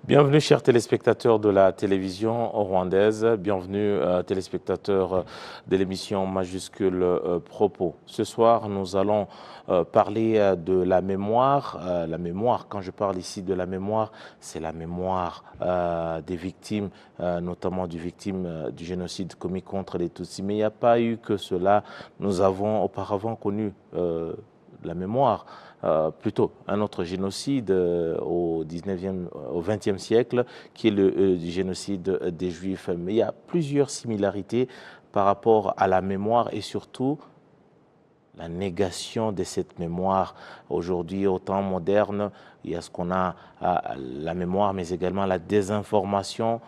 Bienvenue, chers téléspectateurs de la télévision rwandaise. Bienvenue, téléspectateurs de l'émission Majuscule Propos. Ce soir, nous allons parler de la mémoire. La mémoire, quand je parle ici de la mémoire, c'est la mémoire des victimes, notamment des victimes du génocide commis contre les Tutsis. Mais il n'y a pas eu que cela. Nous avons auparavant connu la mémoire, plutôt un autre génocide au 19e, au 20e siècle, qui est le génocide des Juifs. Mais il y a plusieurs similarités par rapport à la mémoire et surtout la négation de cette mémoire. Aujourd'hui, au temps moderne, il y a ce qu'on a, la mémoire, mais également la désinformation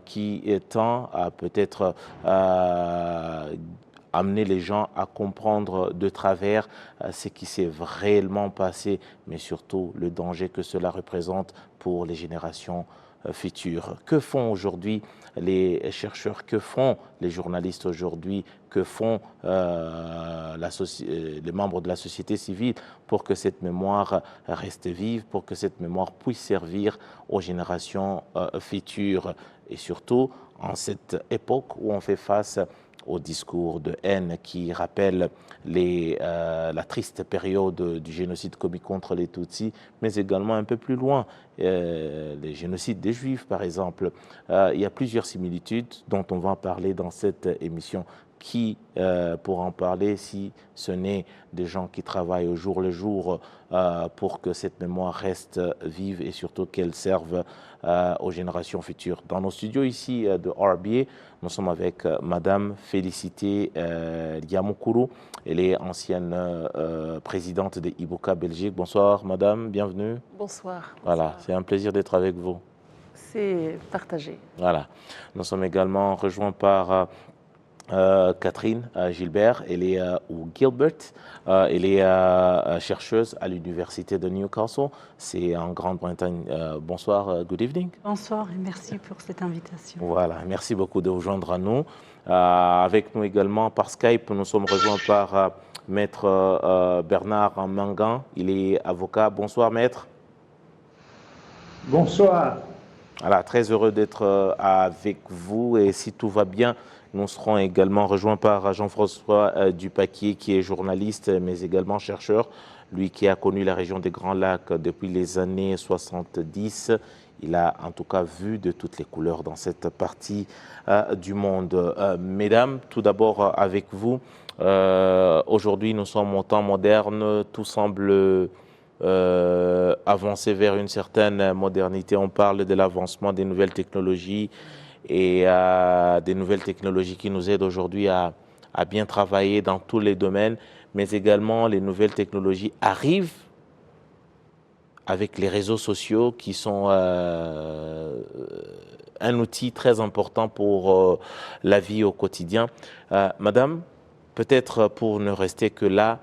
qui tend à peut-être amener les gens à comprendre de travers ce qui s'est réellement passé, mais surtout le danger que cela représente pour les générations futures. Que font aujourd'hui les chercheurs, que font les journalistes aujourd'hui, que font les membres de la société civile pour que cette mémoire reste vive, pour que cette mémoire puisse servir aux générations futures et surtout en cette époque où on fait face au discours de haine qui rappelle la triste période du génocide commis contre les Tutsis, mais également un peu plus loin, les génocides des Juifs par exemple. Il y a plusieurs similitudes dont on va parler dans cette émission. Qui pour en parler si ce n'est des gens qui travaillent au jour le jour pour que cette mémoire reste vive et surtout qu'elle serve aux générations futures. Dans nos studios ici de RBA, nous sommes avec Madame Félicité Liamoukuru. Elle est ancienne présidente de Ibuka Belgique. Bonsoir Madame, bienvenue. Bonsoir. Voilà, c'est un plaisir d'être avec vous. C'est partagé. Voilà, nous sommes également rejoints par Catherine Gilbert, ou Gilbert, elle est chercheuse à l'université de Newcastle, c'est en Grande-Bretagne. Bonsoir, good evening. Bonsoir et merci pour cette invitation. Voilà, merci beaucoup de vous joindre à nous. Avec nous également par Skype, nous sommes rejoints par Maître Bernard Mangan, il est avocat. Bonsoir Maître. Bonsoir. Voilà, très heureux d'être avec vous et si tout va bien, nous serons également rejoints par Jean-François Dupaquier qui est journaliste mais également chercheur, lui qui a connu la région des Grands Lacs depuis les années 70. Il a en tout cas vu de toutes les couleurs dans cette partie du monde. Mesdames, tout d'abord avec vous, aujourd'hui nous sommes au temps moderne, tout semble avancer vers une certaine modernité. On parle de l'avancement des nouvelles technologies et des nouvelles technologies qui nous aident aujourd'hui à bien travailler dans tous les domaines, mais également les nouvelles technologies arrivent avec les réseaux sociaux qui sont un outil très important pour la vie au quotidien. Madame, peut-être pour ne rester que là,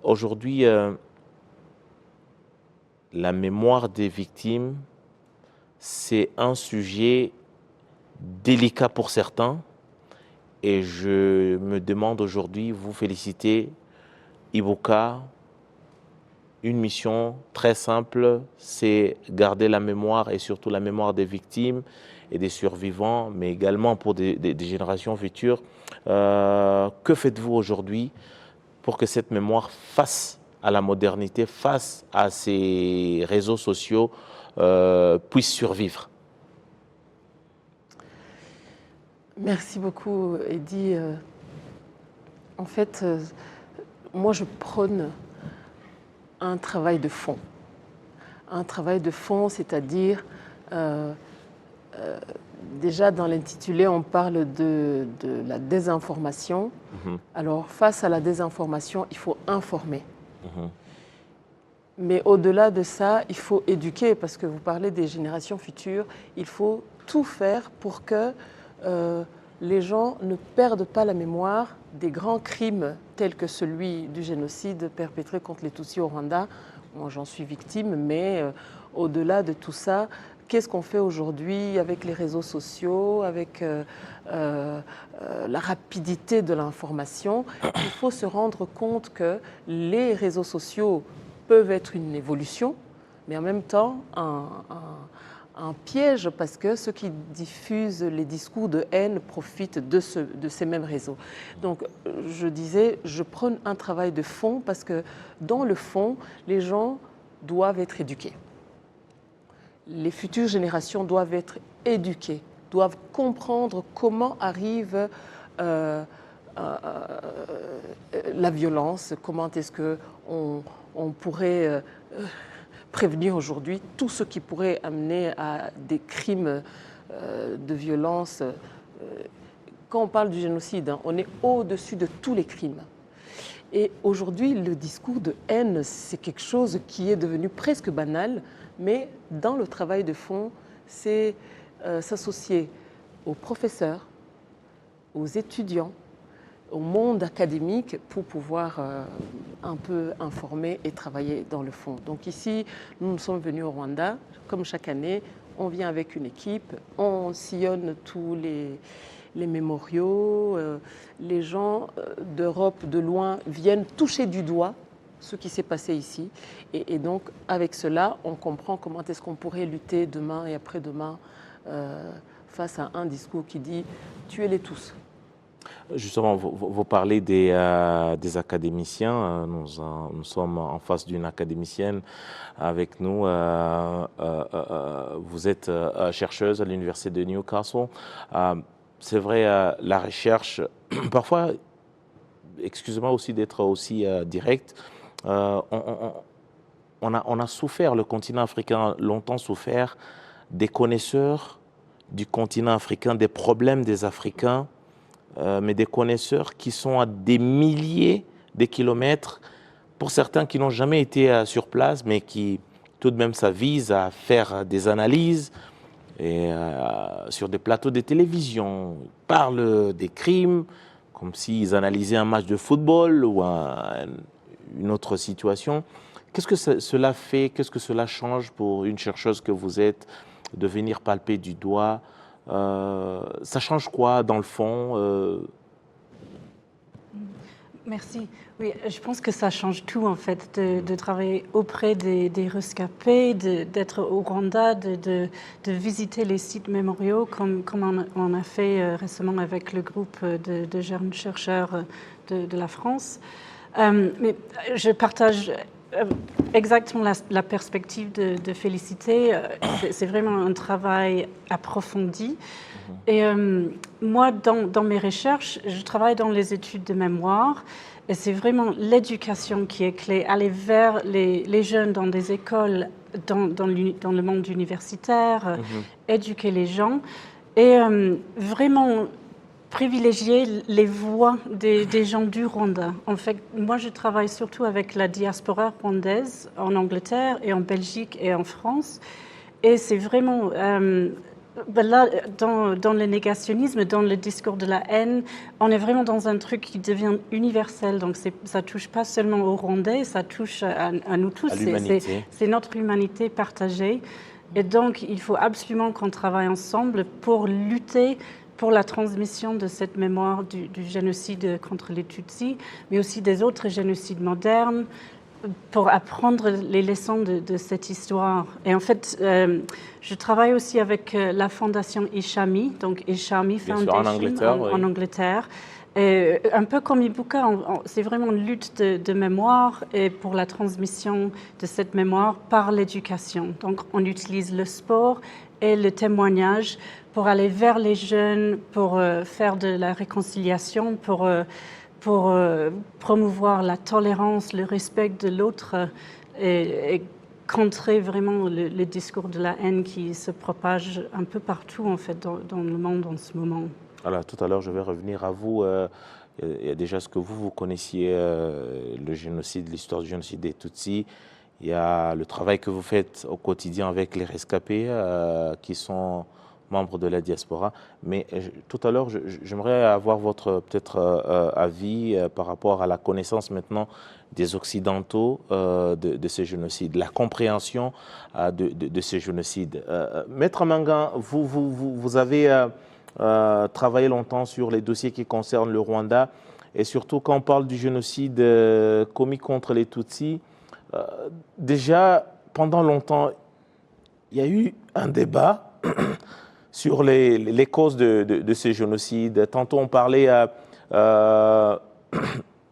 aujourd'hui, la mémoire des victimes, c'est un sujet délicat pour certains et je me demande aujourd'hui, vous féliciter, Ibuka, une mission très simple, c'est garder la mémoire et surtout la mémoire des victimes et des survivants, mais également pour des générations futures. Que faites-vous aujourd'hui pour que cette mémoire face à la modernité, face à ces réseaux sociaux, puisse survivre? Merci beaucoup, Eddy. En fait, moi, je prône un travail de fond. Un travail de fond, c'est-à-dire, déjà dans l'intitulé, on parle de la désinformation. Alors, face à la désinformation, il faut informer. Mais au-delà de ça, il faut éduquer, parce que vous parlez des générations futures, il faut tout faire pour que les gens ne perdent pas la mémoire des grands crimes tels que celui du génocide perpétré contre les Tutsis au Rwanda. Moi, j'en suis victime, mais au-delà de tout ça, qu'est-ce qu'on fait aujourd'hui avec les réseaux sociaux, avec la rapidité de l'information? Il faut se rendre compte que les réseaux sociaux peuvent être une évolution, mais en même temps un piège parce que ceux qui diffusent les discours de haine profitent de ces mêmes réseaux. Donc je disais, je prône un travail de fond parce que dans le fond, les gens doivent être éduqués. Les futures générations doivent être éduquées, doivent comprendre comment arrive la violence, comment est-ce qu'on pourrait prévenir aujourd'hui tout ce qui pourrait amener à des crimes de violence. Quand on parle du génocide, on est au-dessus de tous les crimes. Et aujourd'hui, le discours de haine, c'est quelque chose qui est devenu presque banal, mais dans le travail de fond, c'est s'associer aux professeurs, aux étudiants, au monde académique pour pouvoir un peu informer et travailler dans le fond. Donc ici, nous sommes venus au Rwanda, comme chaque année, on vient avec une équipe, on sillonne tous les mémoriaux, les gens d'Europe, de loin, viennent toucher du doigt ce qui s'est passé ici. Et donc, avec cela, on comprend comment est-ce qu'on pourrait lutter demain et après-demain face à un discours qui dit « tuez-les tous ». Justement, vous parlez des académiciens. Nous sommes en face d'une académicienne avec nous. Vous êtes chercheuse à l'Université de Newcastle. C'est vrai, la recherche, parfois, excusez-moi aussi d'être aussi direct, on a souffert, le continent africain a longtemps souffert des connaisseurs du continent africain, des problèmes des Africains, mais des connaisseurs qui sont à des milliers de kilomètres, pour certains qui n'ont jamais été sur place, mais qui tout de même ça vise à faire des analyses et, sur des plateaux de télévision. Ils parlent des crimes comme s'ils analysaient un match de football ou une autre situation. Qu'est-ce que cela fait, qu'est-ce que cela change pour une chercheuse que vous êtes de venir palper du doigt? Ça change quoi dans le fond? Merci. Oui, je pense que ça change tout en fait, de travailler auprès des rescapés, d'être au Rwanda, de visiter les sites mémoriaux comme on a fait récemment avec le groupe de jeunes chercheurs de la France. Mais je partage exactement la perspective de Félicité. C'est vraiment un travail approfondi. Et moi, dans mes recherches, je travaille dans les études de mémoire. Et c'est vraiment l'éducation qui est clé. Aller vers les jeunes dans des écoles, dans le monde universitaire, éduquer les gens. Et vraiment privilégier les voix des gens du Rwanda. En fait, moi, je travaille surtout avec la diaspora rwandaise en Angleterre et en Belgique et en France. Et c'est vraiment, là, dans le négationnisme, dans le discours de la haine, on est vraiment dans un truc qui devient universel. Donc, ça ne touche pas seulement aux Rwandais, ça touche à nous tous. C'est notre humanité partagée. Et donc, il faut absolument qu'on travaille ensemble pour lutter pour la transmission de cette mémoire du génocide contre les Tutsis, mais aussi des autres génocides modernes, pour apprendre les leçons de cette histoire. Et en fait, je travaille aussi avec la fondation Ishami, donc Ishami Foundation en Angleterre. Et un peu comme Ibuka, c'est vraiment une lutte de mémoire et pour la transmission de cette mémoire par l'éducation. Donc, on utilise le sport et le témoignage pour aller vers les jeunes, pour faire de la réconciliation, pour promouvoir la tolérance, le respect de l'autre et contrer vraiment le discours de la haine qui se propage un peu partout en fait dans le monde en ce moment. Alors, tout à l'heure, je vais revenir à vous. Il y a déjà ce que vous connaissiez, le génocide, l'histoire du génocide des Tutsis. Il y a le travail que vous faites au quotidien avec les rescapés qui sont membres de la diaspora. Mais tout à l'heure, j'aimerais avoir votre peut-être avis par rapport à la connaissance maintenant des Occidentaux de ces génocides, la compréhension de ces génocides. Maître Mangan, vous avez travaillé longtemps sur les dossiers qui concernent le Rwanda et surtout quand on parle du génocide commis contre les Tutsis. Déjà, pendant longtemps, il y a eu un débat sur les causes de ces génocides. Tantôt, on parlait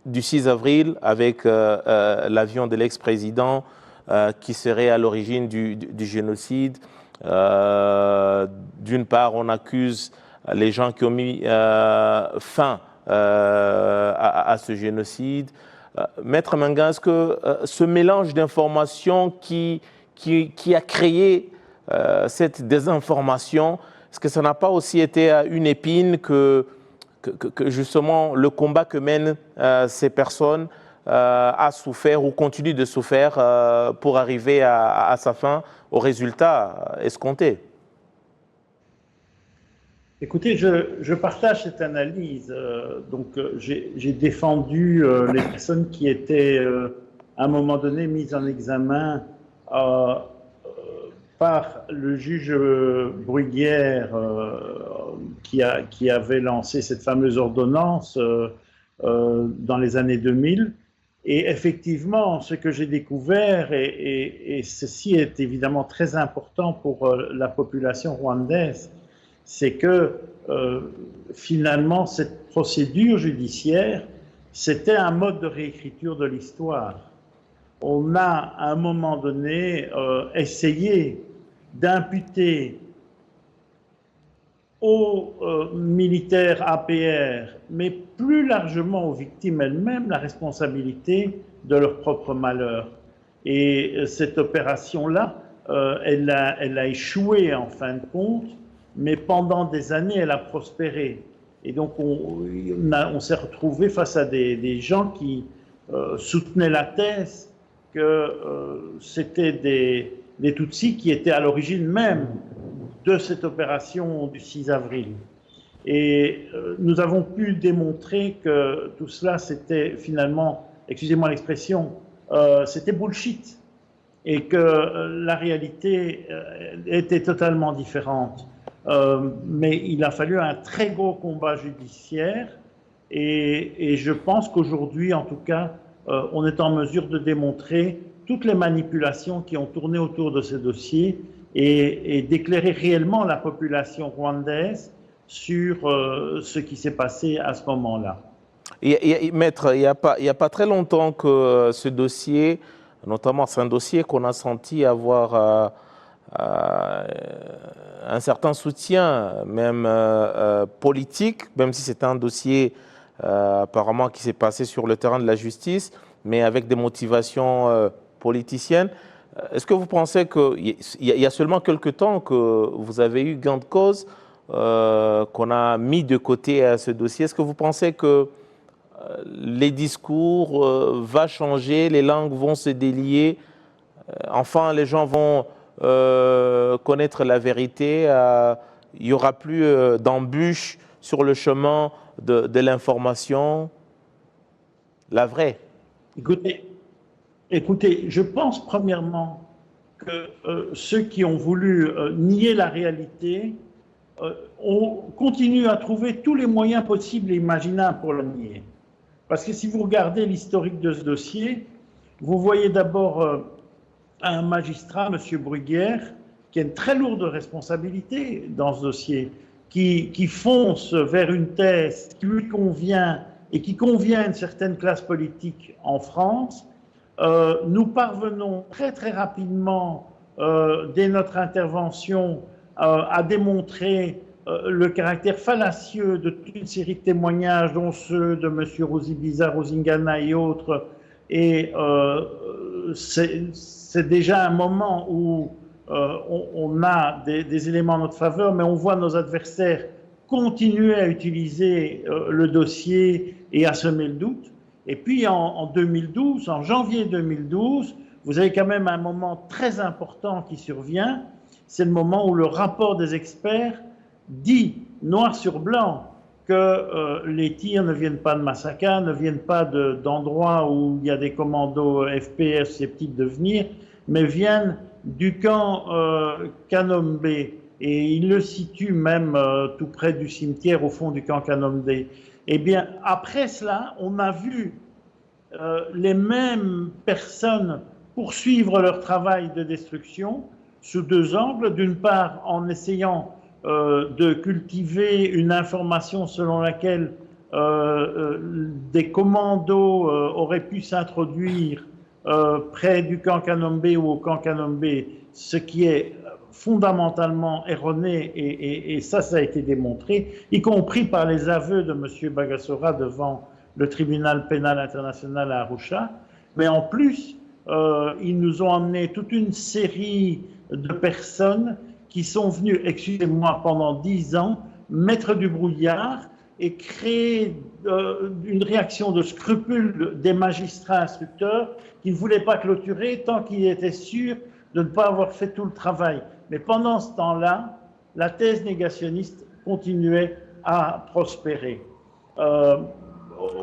du 6 avril avec l'avion de l'ex-président qui serait à l'origine du génocide. D'une part, on accuse les gens qui ont mis fin à ce génocide. Maître Menga, est-ce que ce mélange d'informations qui a créé cette désinformation, est-ce que ça n'a pas aussi été une épine que justement le combat que mènent ces personnes a souffert ou continue de souffrir pour arriver à sa fin, au résultat escompté? Écoutez, je partage cette analyse. J'ai défendu les personnes qui étaient à un moment donné mises en examen par le juge Bruguière qui avait lancé cette fameuse ordonnance dans les années 2000. Et effectivement, ce que j'ai découvert, et ceci est évidemment très important pour la population rwandaise, c'est que finalement, cette procédure judiciaire, c'était un mode de réécriture de l'histoire. On a, à un moment donné, essayé d'imputer aux militaires APR, mais plus largement aux victimes elles-mêmes, la responsabilité de leur propre malheur. Et cette opération-là, elle a échoué en fin de compte, mais pendant des années, elle a prospéré. Et donc, on s'est retrouvé face à des gens qui soutenaient la thèse que c'était des Tutsis qui étaient à l'origine même de cette opération du 6 avril. Et nous avons pu démontrer que tout cela, c'était finalement, excusez-moi l'expression, c'était bullshit. Et que la réalité était totalement différente. Mais il a fallu un très gros combat judiciaire et je pense qu'aujourd'hui, en tout cas, on est en mesure de démontrer toutes les manipulations qui ont tourné autour de ces dossiers et d'éclairer réellement la population rwandaise sur ce qui s'est passé à ce moment-là. Maître, il n'y a pas très longtemps que ce dossier, notamment c'est un dossier qu'on a senti avoir un certain soutien, même politique, même si c'est un dossier apparemment qui s'est passé sur le terrain de la justice, mais avec des motivations politiciennes. Est-ce que vous pensez qu'il y a seulement quelques temps que vous avez eu gain de cause, qu'on a mis de côté à ce dossier? Est-ce que vous pensez que les discours vont changer, les langues vont se délier, enfin les gens vont connaître la vérité, il n'y aura plus d'embûches sur le chemin de l'information, la vraie? Écoutez, je pense premièrement que ceux qui ont voulu nier la réalité continuent à trouver tous les moyens possibles et imaginables pour le nier. Parce que si vous regardez l'historique de ce dossier, vous voyez d'abord un magistrat, M. Bruguière, qui a une très lourde responsabilité dans ce dossier, qui fonce vers une thèse qui lui convient et qui convient à une certaine classe politique en France. Nous parvenons très très rapidement, dès notre intervention, à démontrer le caractère fallacieux de toute une série de témoignages, dont ceux de M. Rosibiza, Rosingana et autres. Et c'est déjà un moment où on a des éléments en notre faveur, mais on voit nos adversaires continuer à utiliser le dossier et à semer le doute. Et puis en 2012, en janvier 2012, vous avez quand même un moment très important qui survient. C'est le moment où le rapport des experts dit noir sur blanc que les tirs ne viennent pas de Masaka, ne viennent pas d'endroits où il y a des commandos FPS susceptibles de venir, mais viennent du camp Kanombe. Et il le situe même tout près du cimetière au fond du camp Kanombe. Eh bien, après cela, on a vu les mêmes personnes poursuivre leur travail de destruction sous deux angles. D'une part, en essayant de cultiver une information selon laquelle des commandos auraient pu s'introduire près du camp Kanombe ou au camp Kanombe, ce qui est fondamentalement erroné, et ça a été démontré, y compris par les aveux de M. Bagassora devant le tribunal pénal international à Arusha. Mais en plus, ils nous ont emmené toute une série de personnes qui sont venues, excusez-moi, pendant 10 ans, mettre du brouillard et créer une réaction de scrupule des magistrats instructeurs qui ne voulaient pas clôturer tant qu'ils étaient sûrs de ne pas avoir fait tout le travail. Mais pendant ce temps-là, la thèse négationniste continuait à prospérer.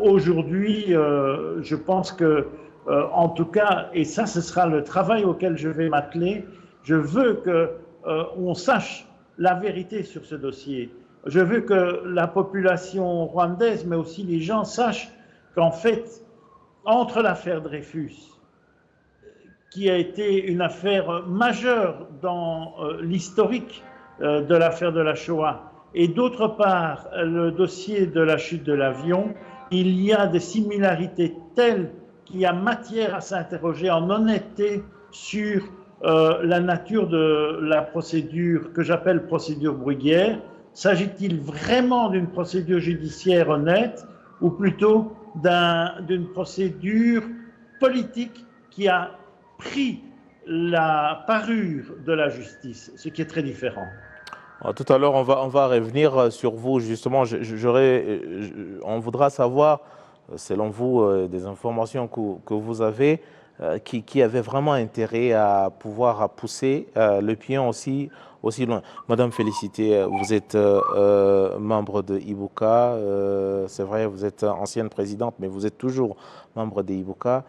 Aujourd'hui, je pense que, en tout cas, et ça, ce sera le travail auquel je vais m'atteler, je veux qu'on sache la vérité sur ce dossier. Je veux que la population rwandaise, mais aussi les gens, sachent qu'en fait, entre l'affaire Dreyfus, qui a été une affaire majeure dans l'historique de l'affaire de la Shoah, et d'autre part, le dossier de la chute de l'avion, il y a des similarités telles qu'il y a matière à s'interroger en honnêteté sur la nature de la procédure que j'appelle procédure Bruguière. S'agit-il vraiment d'une procédure judiciaire honnête ou plutôt d'une procédure politique qui a pris la parure de la justice, ce qui est très différent? Tout à l'heure, on va revenir sur vous. Justement, on voudra savoir, selon vous, des informations que vous avez, qui avaient vraiment intérêt à pouvoir pousser le pion aussi loin. Madame Félicité, vous êtes membre de Ibuka. C'est vrai, vous êtes ancienne présidente, mais vous êtes toujours membre de Ibuka.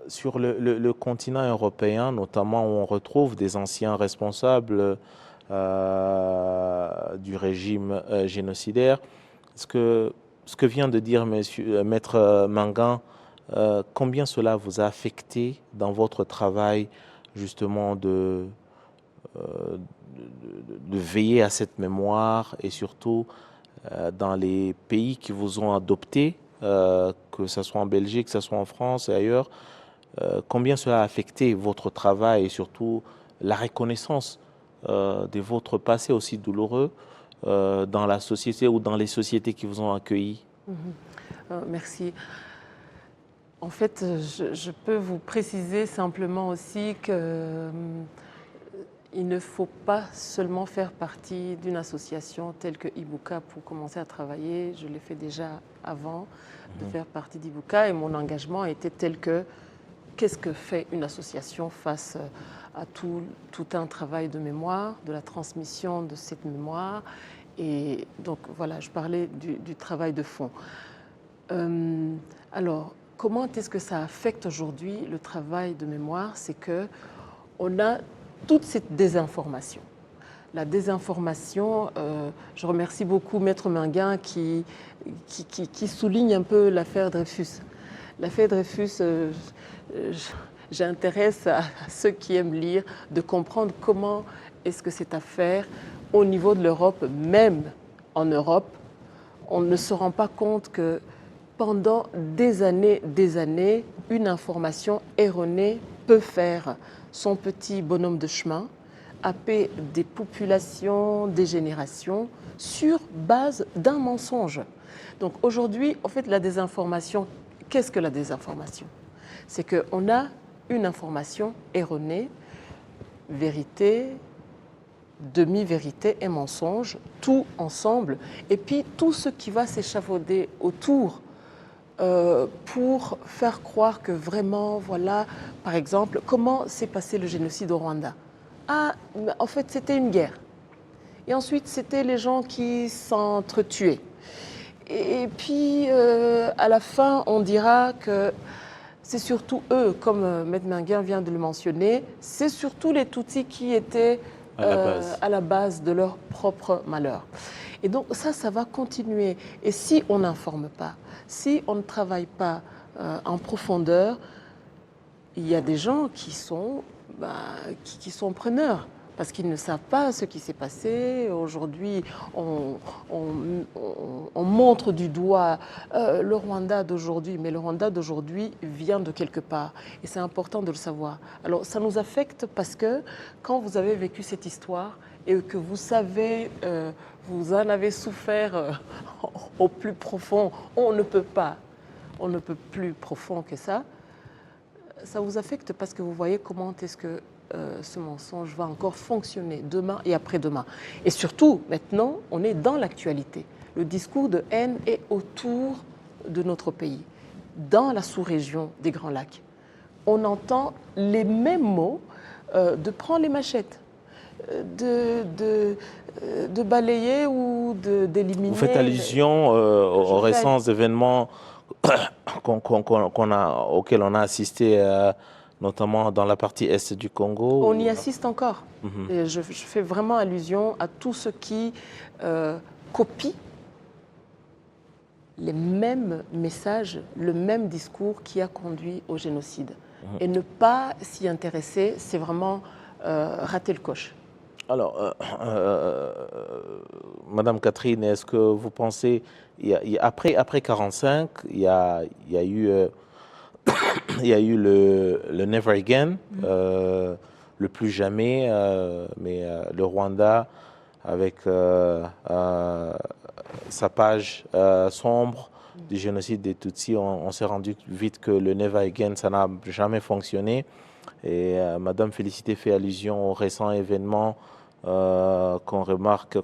Sur le continent européen, notamment, où on retrouve des anciens responsables du régime génocidaire. Ce que vient de dire Maître Mangan, combien cela vous a affecté dans votre travail justement de veiller à cette mémoire et surtout dans les pays qui vous ont adopté, que ce soit en Belgique, que ce soit en France et ailleurs, combien cela a affecté votre travail et surtout la reconnaissance de votre passé aussi douloureux dans la société ou dans les sociétés qui vous ont accueilli? Merci. En fait, je peux vous préciser simplement aussi que il ne faut pas seulement faire partie d'une association telle que Ibuka pour commencer à travailler. Je l'ai fait déjà avant de faire partie d'Ibuka et mon engagement était tel que qu'est-ce que fait une association face à tout un travail de mémoire, de la transmission de cette mémoire. Et donc voilà, je parlais du travail de fond. Alors, comment est-ce que ça affecte aujourd'hui le travail de mémoire? C'est qu'on a toute cette désinformation. La désinformation, je remercie beaucoup Maître Mangan qui souligne un peu l'affaire Dreyfus. L'affaire Dreyfus, j'intéresse à ceux qui aiment lire de comprendre comment est-ce que cette affaire, au niveau de l'Europe, même en Europe, on ne se rend pas compte que pendant des années, une information erronée peut faire son petit bonhomme de chemin, happer des populations, des générations, sur base d'un mensonge. Donc aujourd'hui, en fait, la désinformation, qu'est-ce que la désinformation? C'est qu'on a une information erronée, vérité, demi-vérité et mensonge, tout ensemble, et puis tout ce qui va s'échafauder autour pour faire croire que vraiment, voilà, par exemple, comment s'est passé le génocide au Rwanda? Ah, en fait, c'était une guerre. Et ensuite, c'était les gens qui s'entretuaient. Et puis, à la fin, on dira que c'est surtout eux, comme Maître Mangan vient de le mentionner, c'est surtout les Tutsis qui étaient à la base de leur propre malheur. Et donc ça va continuer. Et si on n'informe pas, si on ne travaille pas en profondeur, il y a des gens qui sont preneurs parce qu'ils ne savent pas ce qui s'est passé. Aujourd'hui, on montre du doigt le Rwanda d'aujourd'hui, mais le Rwanda d'aujourd'hui vient de quelque part. Et c'est important de le savoir. Alors, ça nous affecte parce que quand vous avez vécu cette histoire et que vous savez, vous en avez souffert au plus profond, on ne peut plus profond que ça vous affecte parce que vous voyez comment est-ce que ce mensonge va encore fonctionner demain et après-demain. Et surtout, maintenant, on est dans l'actualité. Le discours de haine est autour de notre pays, dans la sous-région des Grands Lacs. On entend les mêmes mots de prendre les machettes, de balayer ou d'éliminer. Vous faites allusion aux récents événements auxquels on a assisté, notamment dans la partie est du Congo. On y assiste encore. Et je fais vraiment allusion à tous ceux qui copient les mêmes messages, le même discours qui a conduit au génocide. Et ne pas s'y intéresser, c'est vraiment rater le coche. Alors, Madame Catherine, est-ce que vous pensez, après 1945, il y a eu le Never Again, le plus jamais, mais le Rwanda, avec sa page sombre du génocide des Tutsis, on s'est rendu vite que le Never Again, ça n'a jamais fonctionné. Et Madame Félicité fait allusion aux récents événements qu'on remarque,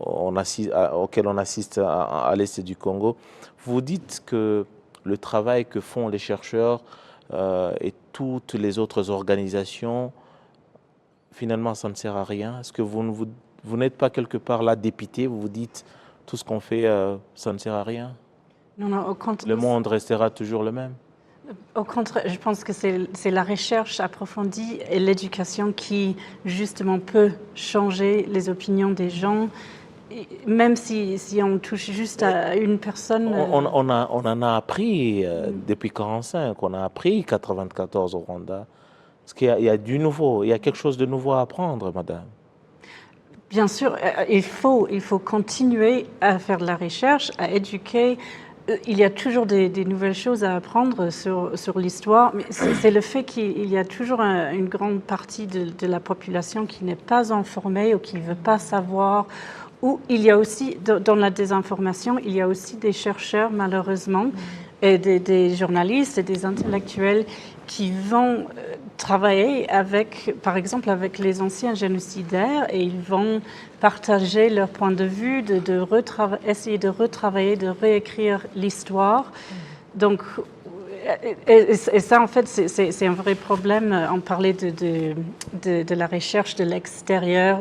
auxquels on assiste à l'est du Congo. Vous dites que le travail que font les chercheurs et toutes les autres organisations, finalement, ça ne sert à rien. Est-ce que vous n'êtes pas quelque part là dépité? Vous vous dites, tout ce qu'on fait, ça ne sert à rien? Non, au contraire. Le monde restera toujours le même? Au contraire, je pense que c'est la recherche approfondie et l'éducation qui, justement, peut changer les opinions des gens, même si on touche juste à une personne. On en a appris depuis 1945, on a appris 1994 au Rwanda. Parce qu'il y a du nouveau, il y a quelque chose de nouveau à apprendre, madame. Bien sûr, il faut continuer à faire de la recherche, à éduquer. Il y a toujours des nouvelles choses à apprendre sur l'histoire, mais c'est le fait qu'il y a toujours une grande partie de la population qui n'est pas informée ou qui ne veut pas savoir. Ou il y a aussi, dans la désinformation, il y a aussi des chercheurs, malheureusement, et des journalistes et des intellectuels qui vont travailler par exemple, avec les anciens génocidaires, et ils vont partager leur point de vue, essayer de retravailler, de réécrire l'histoire. Donc, et ça, en fait, c'est un vrai problème. On parlait de la recherche de l'extérieur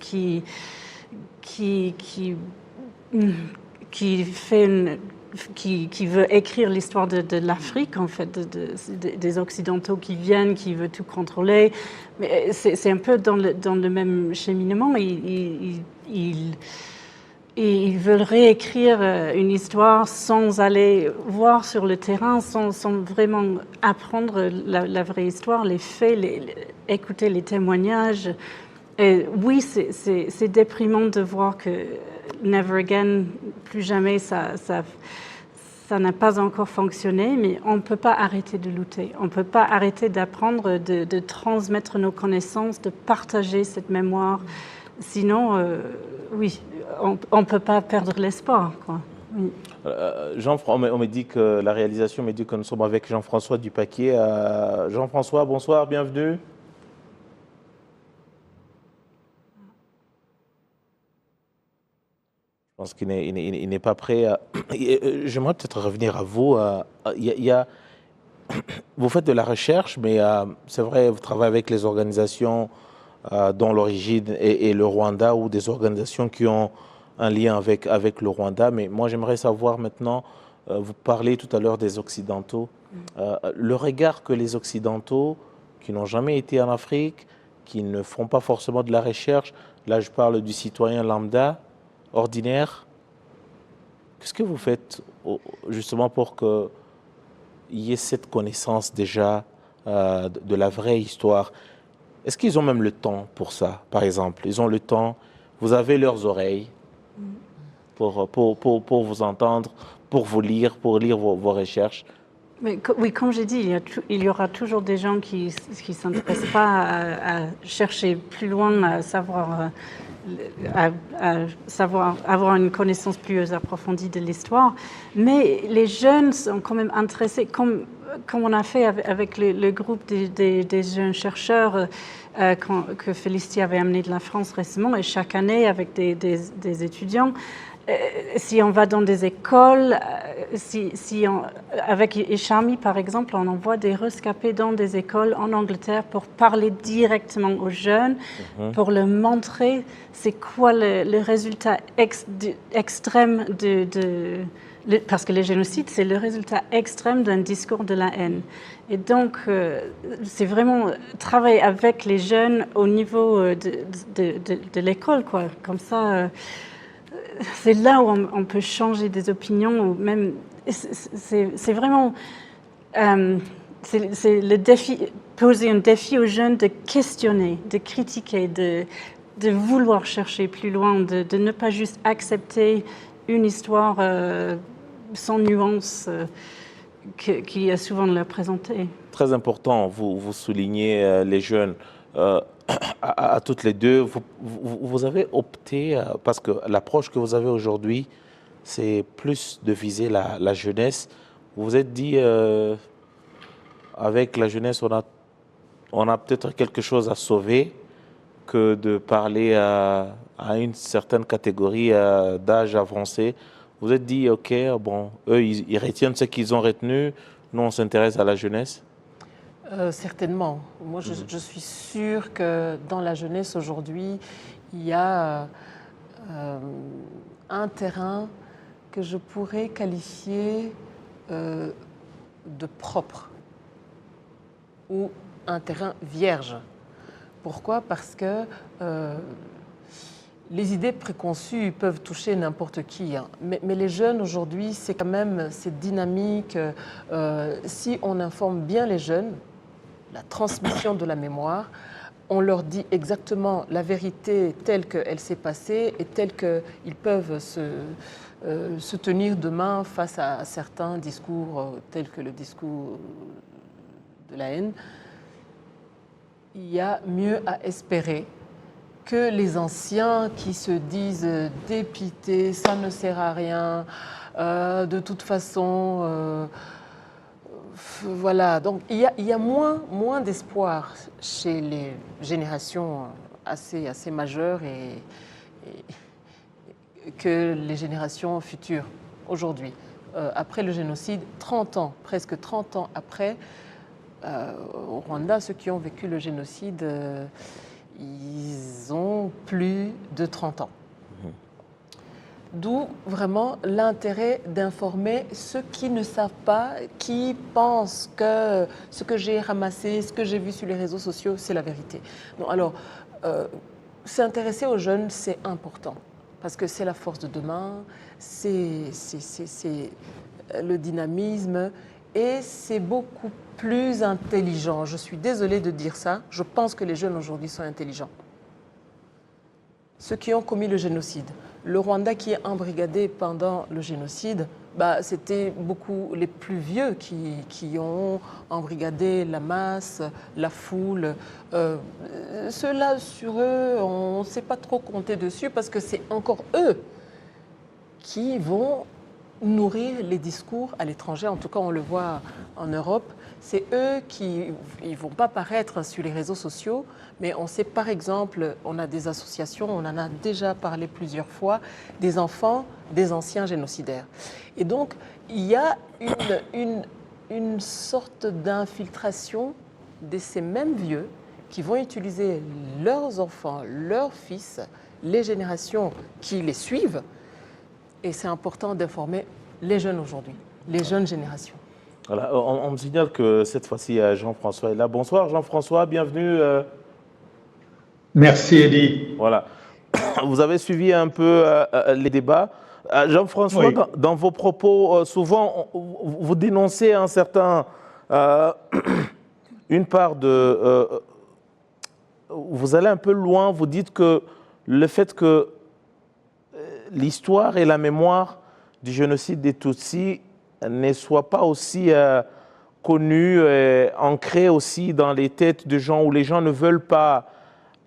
qui veut écrire l'histoire de l'Afrique, en fait, des Occidentaux qui viennent, qui veulent tout contrôler. Mais c'est un peu dans le même cheminement. Ils veulent réécrire une histoire sans aller voir sur le terrain, sans vraiment apprendre la vraie histoire, les faits, écouter les témoignages. Et oui, c'est déprimant de voir que Never Again, plus jamais, ça n'a pas encore fonctionné, mais on ne peut pas arrêter de lutter. On ne peut pas arrêter d'apprendre, de transmettre nos connaissances, de partager cette mémoire. Sinon, oui, on ne peut pas perdre l'espoir, quoi. Oui. On me dit que la réalisation me dit que nous sommes avec Jean-François Dupaquier. Jean-François, bonsoir, bienvenue. Je pense qu'il n'est pas prêt. J'aimerais peut-être revenir à vous. Vous faites de la recherche, mais c'est vrai, vous travaillez avec les organisations dont l'origine est le Rwanda, ou des organisations qui ont un lien avec le Rwanda. Mais moi, j'aimerais savoir maintenant, vous parlez tout à l'heure des Occidentaux, le regard que les Occidentaux, qui n'ont jamais été en Afrique, qui ne font pas forcément de la recherche, là je parle du citoyen lambda, ordinaire, qu'est-ce que vous faites justement pour que y ait cette connaissance déjà de la vraie histoire. Est-ce qu'ils ont même le temps pour ça, par exemple? Ils ont le temps, vous avez leurs oreilles pour vous entendre, pour lire vos recherches. Mais, oui, comme j'ai dit, il y aura toujours des gens qui ne s'intéressent pas à chercher plus loin, à savoir avoir une connaissance plus approfondie de l'histoire. Mais les jeunes sont quand même intéressés, comme on a fait avec le groupe des jeunes chercheurs que Félicité avait amené de la France récemment, et chaque année avec des étudiants. Si on va dans des écoles, avec Ishami par exemple, on envoie des rescapés dans des écoles en Angleterre pour parler directement aux jeunes, pour leur montrer c'est quoi le résultat extrême parce que le génocide, c'est le résultat extrême d'un discours de la haine. Et donc, c'est vraiment travailler avec les jeunes au niveau de l'école, quoi. Comme ça, c'est là où on peut changer des opinions, ou même, c'est vraiment, c'est le défi, poser un défi aux jeunes de questionner, de critiquer, de vouloir chercher plus loin, de ne pas juste accepter une histoire sans nuance qui est souvent leur présentée. Très important, vous soulignez les jeunes. À toutes les deux, vous avez opté, parce que l'approche que vous avez aujourd'hui, c'est plus de viser la jeunesse. Vous vous êtes dit, avec la jeunesse, on a peut-être quelque chose à sauver que de parler à une certaine catégorie d'âge avancé. Vous vous êtes dit, OK, bon, eux, ils retiennent ce qu'ils ont retenu, nous, on s'intéresse à la jeunesse. Certainement. Moi, je suis sûre que dans la jeunesse aujourd'hui, il y a un terrain que je pourrais qualifier de propre ou un terrain vierge. Pourquoi? Parce que les idées préconçues peuvent toucher n'importe qui, hein. Mais les jeunes aujourd'hui, c'est quand même cette dynamique. Si on informe bien les jeunes, la transmission de la mémoire, on leur dit exactement la vérité telle qu'elle s'est passée et telle qu'ils peuvent se tenir demain face à certains discours tels que le discours de la haine. Il y a mieux à espérer que les anciens qui se disent dépités, ça ne sert à rien, de toute façon... Voilà, donc il y a moins d'espoir chez les générations assez majeures que les générations futures aujourd'hui. Après le génocide, 30 ans, presque 30 ans après, au Rwanda, ceux qui ont vécu le génocide, ils ont plus de 30 ans. D'où vraiment l'intérêt d'informer ceux qui ne savent pas, qui pensent que ce que j'ai ramassé, ce que j'ai vu sur les réseaux sociaux, c'est la vérité. Non, alors, s'intéresser aux jeunes, c'est important, parce que c'est la force de demain, c'est le dynamisme, et c'est beaucoup plus intelligent. Je suis désolée de dire ça, je pense que les jeunes aujourd'hui sont intelligents. Ceux qui ont commis le génocide. Le Rwanda qui est embrigadé pendant le génocide, c'était beaucoup les plus vieux qui ont embrigadé la masse, la foule. Ceux-là, sur eux, on ne sait pas trop compter dessus parce que c'est encore eux qui vont nourrir les discours à l'étranger. En tout cas, on le voit en Europe. C'est eux qui ne vont pas paraître sur les réseaux sociaux, mais on sait par exemple, on a des associations, on en a déjà parlé plusieurs fois, des enfants des anciens génocidaires. Et donc, il y a une sorte d'infiltration de ces mêmes vieux qui vont utiliser leurs enfants, leurs fils, les générations qui les suivent. Et c'est important d'informer les jeunes aujourd'hui, les jeunes générations. Voilà, on me signale que cette fois-ci, Jean-François est là. Bonsoir Jean-François, bienvenue. Merci Eddie. Voilà. Vous avez suivi un peu les débats. Jean-François, Oui. dans vos propos, souvent, vous dénoncez un certain, une part de... vous allez un peu loin, vous dites que le fait que l'histoire et la mémoire du génocide des Tutsis ne soient pas aussi connues et ancrées aussi dans les têtes de gens, où les gens ne veulent pas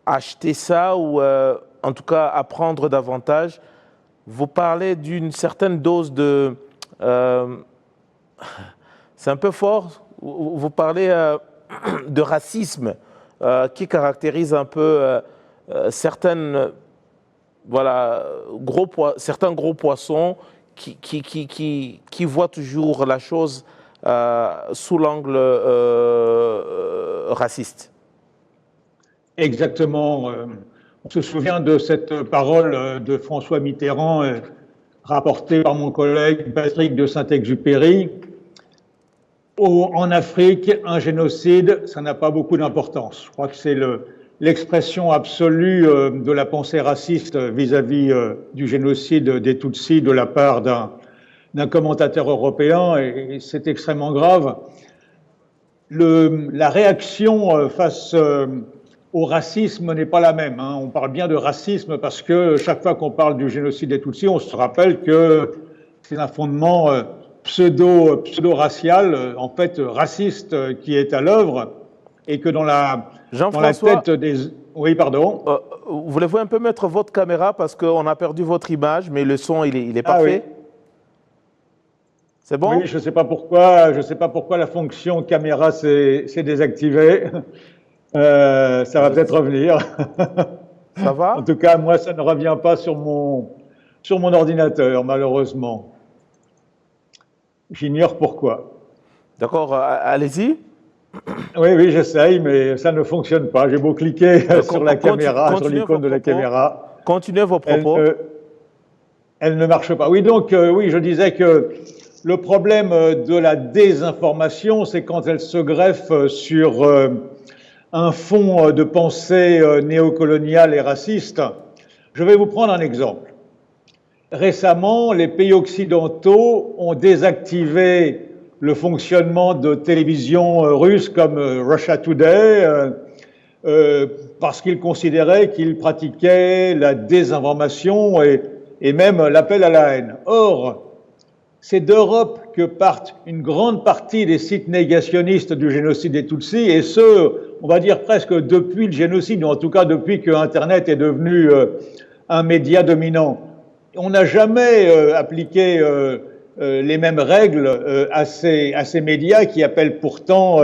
acheter ça ou en tout cas apprendre davantage. Vous parlez d'une certaine dose de... c'est un peu fort, vous parlez de racisme qui caractérise un peu certaines, voilà, certains gros poissons qui voient toujours la chose sous l'angle raciste. Exactement. On se souvient de cette parole de François Mitterrand, rapportée par mon collègue Patrick de Saint-Exupéry. En Afrique, un génocide, ça n'a pas beaucoup d'importance. Je crois que c'est l'expression absolue de la pensée raciste vis-à-vis du génocide des Tutsis de la part d'un commentateur européen, et c'est extrêmement grave. La réaction face au racisme n'est pas la même. On parle bien de racisme parce que chaque fois qu'on parle du génocide des Tutsis, on se rappelle que c'est un fondement pseudo-racial, en fait raciste, qui est à l'œuvre, et que dans la tête des... Oui, pardon. Voulez-vous un peu mettre votre caméra parce qu'on a perdu votre image, mais le son, il est parfait. Oui. C'est bon? Oui, je ne sais pas pourquoi la fonction caméra s'est désactivée. Ça va peut-être revenir. Ça va? En tout cas, moi, ça ne revient pas sur mon ordinateur, malheureusement. J'ignore pourquoi. D'accord, allez-y. Oui, j'essaye, mais ça ne fonctionne pas. J'ai beau cliquer sur la caméra, sur l'icône de la caméra. Continuez vos propos. Elle ne marche pas. Oui, donc, oui, je disais que le problème de la désinformation, c'est quand elle se greffe sur un fond de pensée néocoloniale et raciste. Je vais vous prendre un exemple. Récemment, les pays occidentaux ont désactivé le fonctionnement de télévisions russes comme Russia Today parce qu'ils considéraient qu'ils pratiquaient la désinformation et même l'appel à la haine. Or, c'est d'Europe que partent une grande partie des sites négationnistes du génocide des Tutsis, et ce, on va dire presque depuis le génocide, ou en tout cas depuis que Internet est devenu un média dominant. On n'a jamais appliqué les mêmes règles à ces médias qui appellent pourtant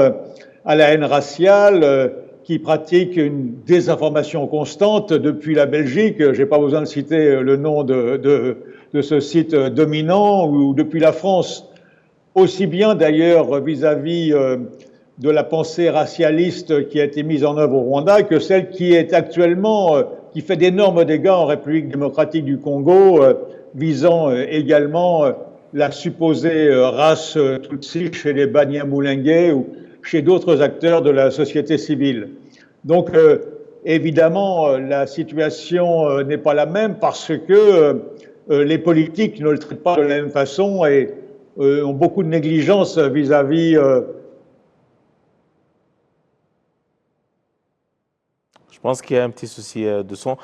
à la haine raciale, qui pratiquent une désinformation constante depuis la Belgique. Je n'ai pas besoin de citer le nom de ce site dominant, ou depuis la France, aussi bien d'ailleurs vis-à-vis de la pensée racialiste qui a été mise en œuvre au Rwanda que celle qui est actuellement, qui fait d'énormes dégâts en République démocratique du Congo, visant également la supposée race Tutsi chez les Banyamulenge ou chez d'autres acteurs de la société civile. Donc, évidemment, la situation n'est pas la même parce que les politiques ne le traitent pas de la même façon et ont beaucoup de négligence vis-à-vis. Je pense qu'il y a un petit souci de son.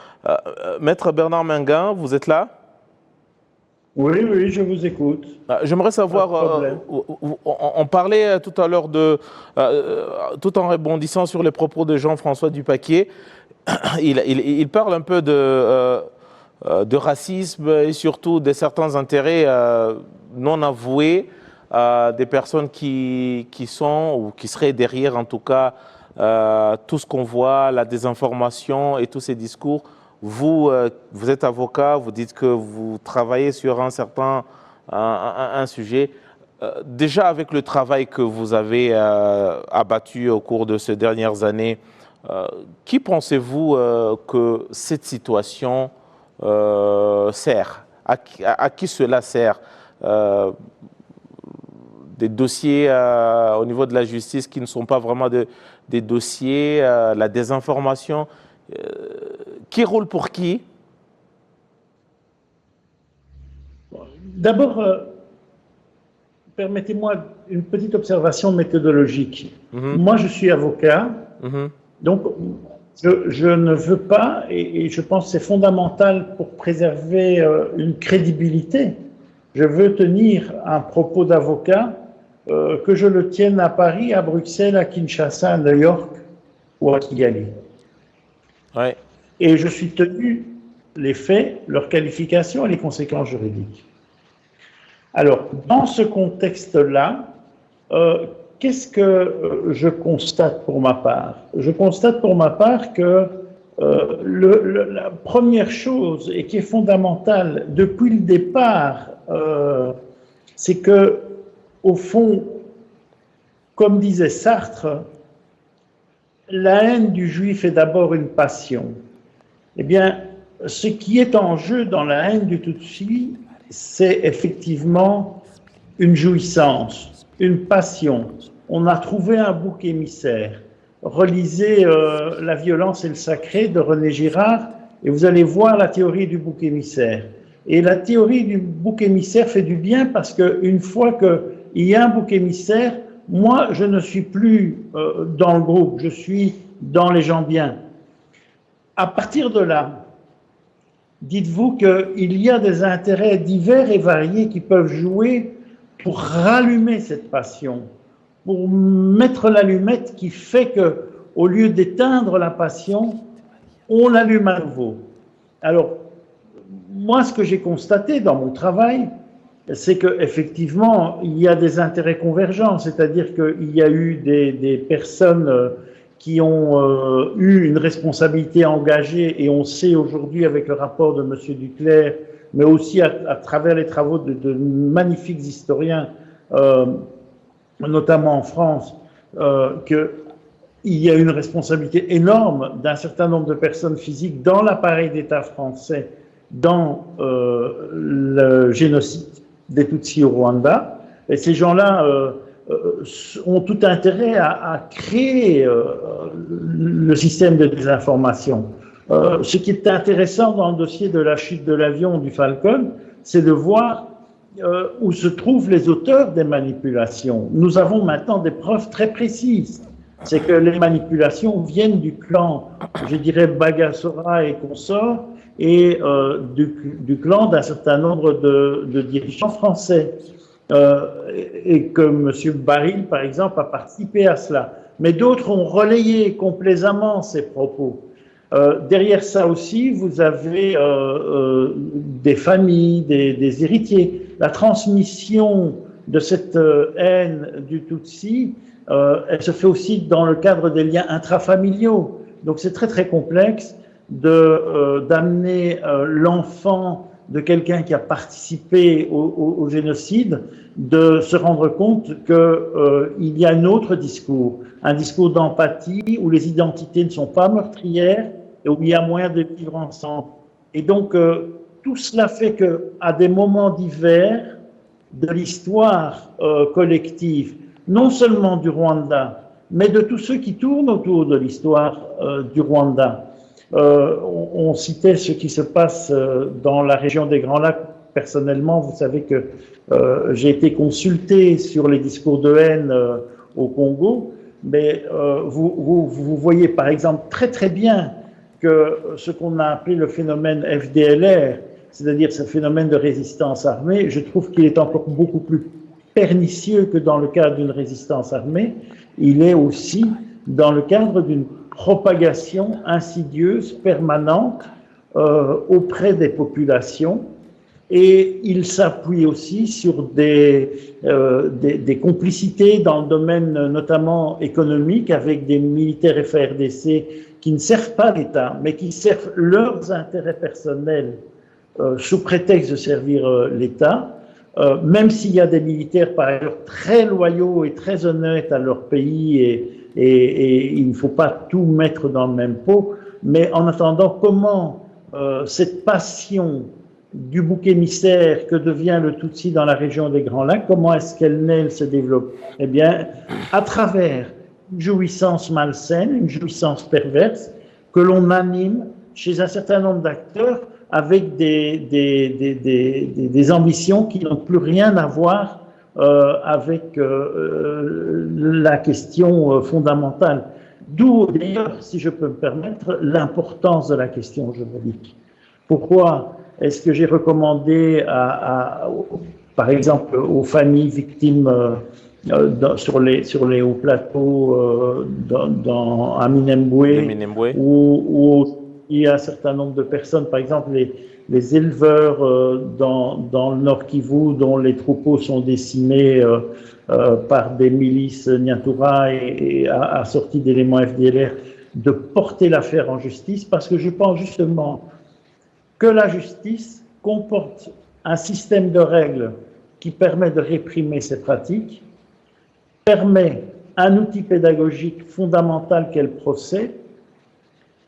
Maître Bernard Menguin, vous êtes là? Oui, je vous écoute. J'aimerais savoir, on parlait tout à l'heure tout en rebondissant sur les propos de Jean-François Dupaquier, il parle un peu de racisme et surtout de certains intérêts non avoués des personnes qui sont ou qui seraient derrière en tout cas tout ce qu'on voit, la désinformation et tous ces discours. Vous êtes avocat, vous dites que vous travaillez sur un sujet. Déjà avec le travail que vous avez abattu au cours de ces dernières années, qui pensez-vous que cette situation sert? À qui cela sert? Des dossiers au niveau de la justice qui ne sont pas vraiment des dossiers, la désinformation. Qui roule pour qui? D'abord, permettez-moi une petite observation méthodologique. Moi, je suis avocat, donc je ne veux pas, et je pense que c'est fondamental pour préserver une crédibilité, je veux tenir un propos d'avocat, que je le tienne à Paris, à Bruxelles, à Kinshasa, à New York ou à Kigali. Ouais. Et je suis tenu les faits, leurs qualifications et les conséquences juridiques. Alors, dans ce contexte-là, qu'est-ce que je constate pour ma part? Je constate pour ma part que la première chose, et qui est fondamentale depuis le départ, c'est que, au fond, comme disait Sartre, la haine du juif est d'abord une passion. Eh bien, ce qui est en jeu dans la haine du Tutsi, c'est effectivement une jouissance, une passion. On a trouvé un bouc émissaire. Relisez La violence et le sacré de René Girard et vous allez voir la théorie du bouc émissaire. Et la théorie du bouc émissaire fait du bien parce qu'une fois qu'il y a un bouc émissaire, moi, je ne suis plus dans le groupe, je suis dans les gens bien. À partir de là, dites-vous qu'il y a des intérêts divers et variés qui peuvent jouer pour rallumer cette passion, pour mettre l'allumette qui fait que, au lieu d'éteindre la passion, on l'allume à nouveau. Alors, moi, ce que j'ai constaté dans mon travail, c'est qu'effectivement, il y a des intérêts convergents, c'est-à-dire qu'il y a eu des personnes qui ont eu une responsabilité engagée, et on sait aujourd'hui avec le rapport de M. Duclerc, mais aussi à travers les travaux de magnifiques historiens, notamment en France, qu'il y a une responsabilité énorme d'un certain nombre de personnes physiques dans l'appareil d'État français, dans le génocide des Tutsis au Rwanda. Et ces gens-là ont tout intérêt à créer le système de désinformation. Ce qui est intéressant dans le dossier de la chute de l'avion du Falcon, c'est de voir où se trouvent les auteurs des manipulations. Nous avons maintenant des preuves très précises. C'est que les manipulations viennent du clan, je dirais, Bagassora et consorts, et du clan d'un certain nombre de dirigeants français. Et que M. Baril, par exemple, a participé à cela. Mais d'autres ont relayé complaisamment ces propos. Derrière ça aussi, vous avez des familles, des héritiers. La transmission de cette haine du Tutsi, elle se fait aussi dans le cadre des liens intrafamiliaux. Donc c'est très très complexe d'amener l'enfant de quelqu'un qui a participé au génocide, de se rendre compte qu'il y a un autre discours, un discours d'empathie où les identités ne sont pas meurtrières et où il y a moyen de vivre ensemble. Et donc, tout cela fait qu'à des moments divers de l'histoire collective, non seulement du Rwanda, mais de tous ceux qui tournent autour de l'histoire du Rwanda, on citait ce qui se passe dans la région des Grands Lacs. Personnellement, vous savez que j'ai été consulté sur les discours de haine au Congo, mais vous voyez par exemple très très bien que ce qu'on a appelé le phénomène FDLR, c'est-à-dire ce phénomène de résistance armée, je trouve qu'il est encore beaucoup plus pernicieux que dans le cadre d'une résistance armée. Il est aussi dans le cadre d'une propagation insidieuse, permanente, auprès des populations, et il s'appuie aussi sur des complicités dans le domaine notamment économique avec des militaires FARDC qui ne servent pas l'État, mais qui servent leurs intérêts personnels sous prétexte de servir l'État, même s'il y a des militaires par ailleurs très loyaux et très honnêtes à leur pays, et il ne faut pas tout mettre dans le même pot, mais en attendant, comment cette passion du bouc émissaire que devient le Tutsi dans la région des Grands Lacs, comment est-ce qu'elle naît, elle se développe? Eh bien, à travers une jouissance malsaine, une jouissance perverse, que l'on anime chez un certain nombre d'acteurs avec des ambitions qui n'ont plus rien à voir avec la question fondamentale. D'où, d'ailleurs, si je peux me permettre, l'importance de la question juridique. Pourquoi est-ce que j'ai recommandé, par exemple, aux familles victimes sur les hauts plateaux à Minembwe, où il y a un certain nombre de personnes, par exemple les éleveurs dans le Nord Kivu, dont les troupeaux sont décimés par des milices Nyatura et assortis d'éléments FDLR, de porter l'affaire en justice, parce que je pense justement que la justice comporte un système de règles qui permet de réprimer ces pratiques, permet un outil pédagogique fondamental qu'est le procès,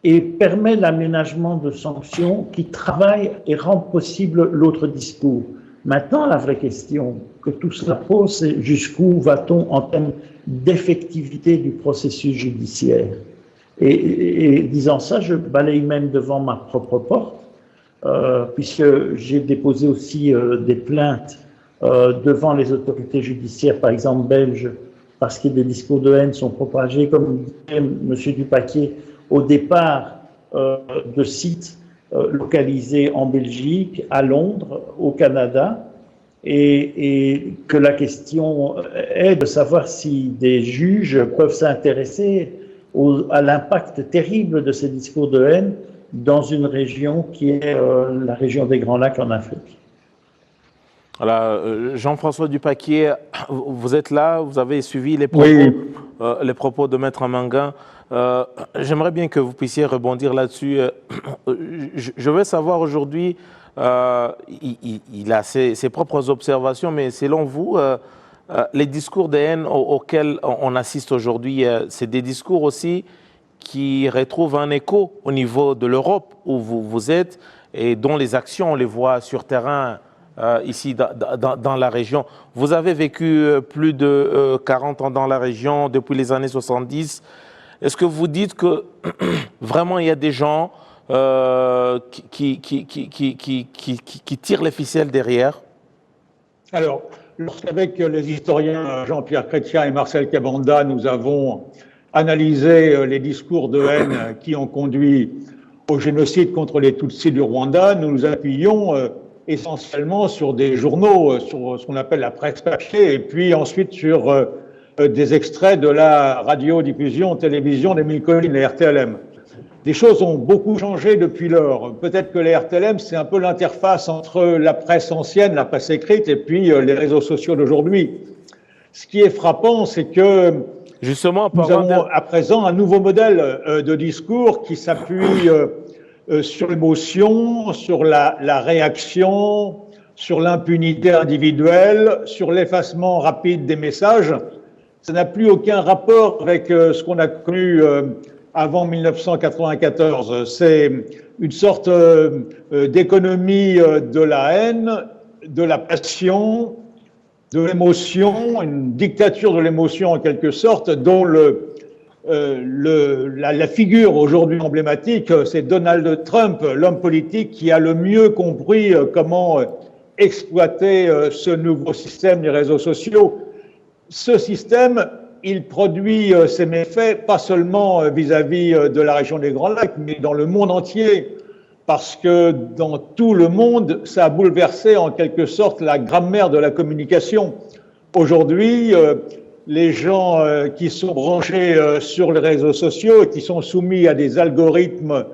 et permet l'aménagement de sanctions qui travaillent et rendent possible l'autre discours. Maintenant, la vraie question que tout cela pose, c'est jusqu'où va-t-on en termes d'effectivité du processus judiciaire? Et disant ça, je balaye même devant ma propre porte, puisque j'ai déposé aussi des plaintes devant les autorités judiciaires, par exemple belges, parce que des discours de haine sont propagés, comme disait M. Dupaquier, au départ de sites localisés en Belgique, à Londres, au Canada, et que la question est de savoir si des juges peuvent s'intéresser à l'impact terrible de ces discours de haine dans une région qui est la région des Grands Lacs en Afrique. Voilà, Jean-François Dupaquier, vous êtes là, vous avez suivi les propos, oui. Les propos de Maître Manguin. J'aimerais bien que vous puissiez rebondir là-dessus. Je veux savoir aujourd'hui, il a ses propres observations, mais selon vous, les discours de haine auxquels on assiste aujourd'hui, c'est des discours aussi qui retrouvent un écho au niveau de l'Europe où vous êtes et dont les actions, on les voit sur terrain ici dans la région. Vous avez vécu plus de 40 ans dans la région depuis les années 70. Est-ce que vous dites que vraiment il y a des gens qui tirent les ficelles derrière? Alors, lorsqu'avec les historiens Jean-Pierre Chrétien et Marcel Cabanda, nous avons analysé les discours de haine qui ont conduit au génocide contre les Tutsis du Rwanda, nous nous appuyons essentiellement sur des journaux, sur ce qu'on appelle la presse papier, et puis ensuite sur des extraits de la radiodiffusion, télévision des Mille Collines, les RTLM. Les choses ont beaucoup changé depuis lors. Peut-être que les RTLM, c'est un peu l'interface entre la presse ancienne, la presse écrite, et puis les réseaux sociaux d'aujourd'hui. Ce qui est frappant, c'est que justement, nous avons à présent un nouveau modèle de discours qui s'appuie sur l'émotion, sur la réaction, sur l'impunité individuelle, sur l'effacement rapide des messages. Ça n'a plus aucun rapport avec ce qu'on a connu avant 1994. C'est une sorte d'économie de la haine, de la passion, de l'émotion, une dictature de l'émotion en quelque sorte, dont la figure aujourd'hui emblématique, c'est Donald Trump, l'homme politique qui a le mieux compris comment exploiter ce nouveau système des réseaux sociaux. Ce système, il produit ses méfaits pas seulement vis-à-vis de la région des Grands Lacs, mais dans le monde entier, parce que dans tout le monde, ça a bouleversé en quelque sorte la grammaire de la communication. Aujourd'hui, les gens qui sont branchés sur les réseaux sociaux et qui sont soumis à des algorithmes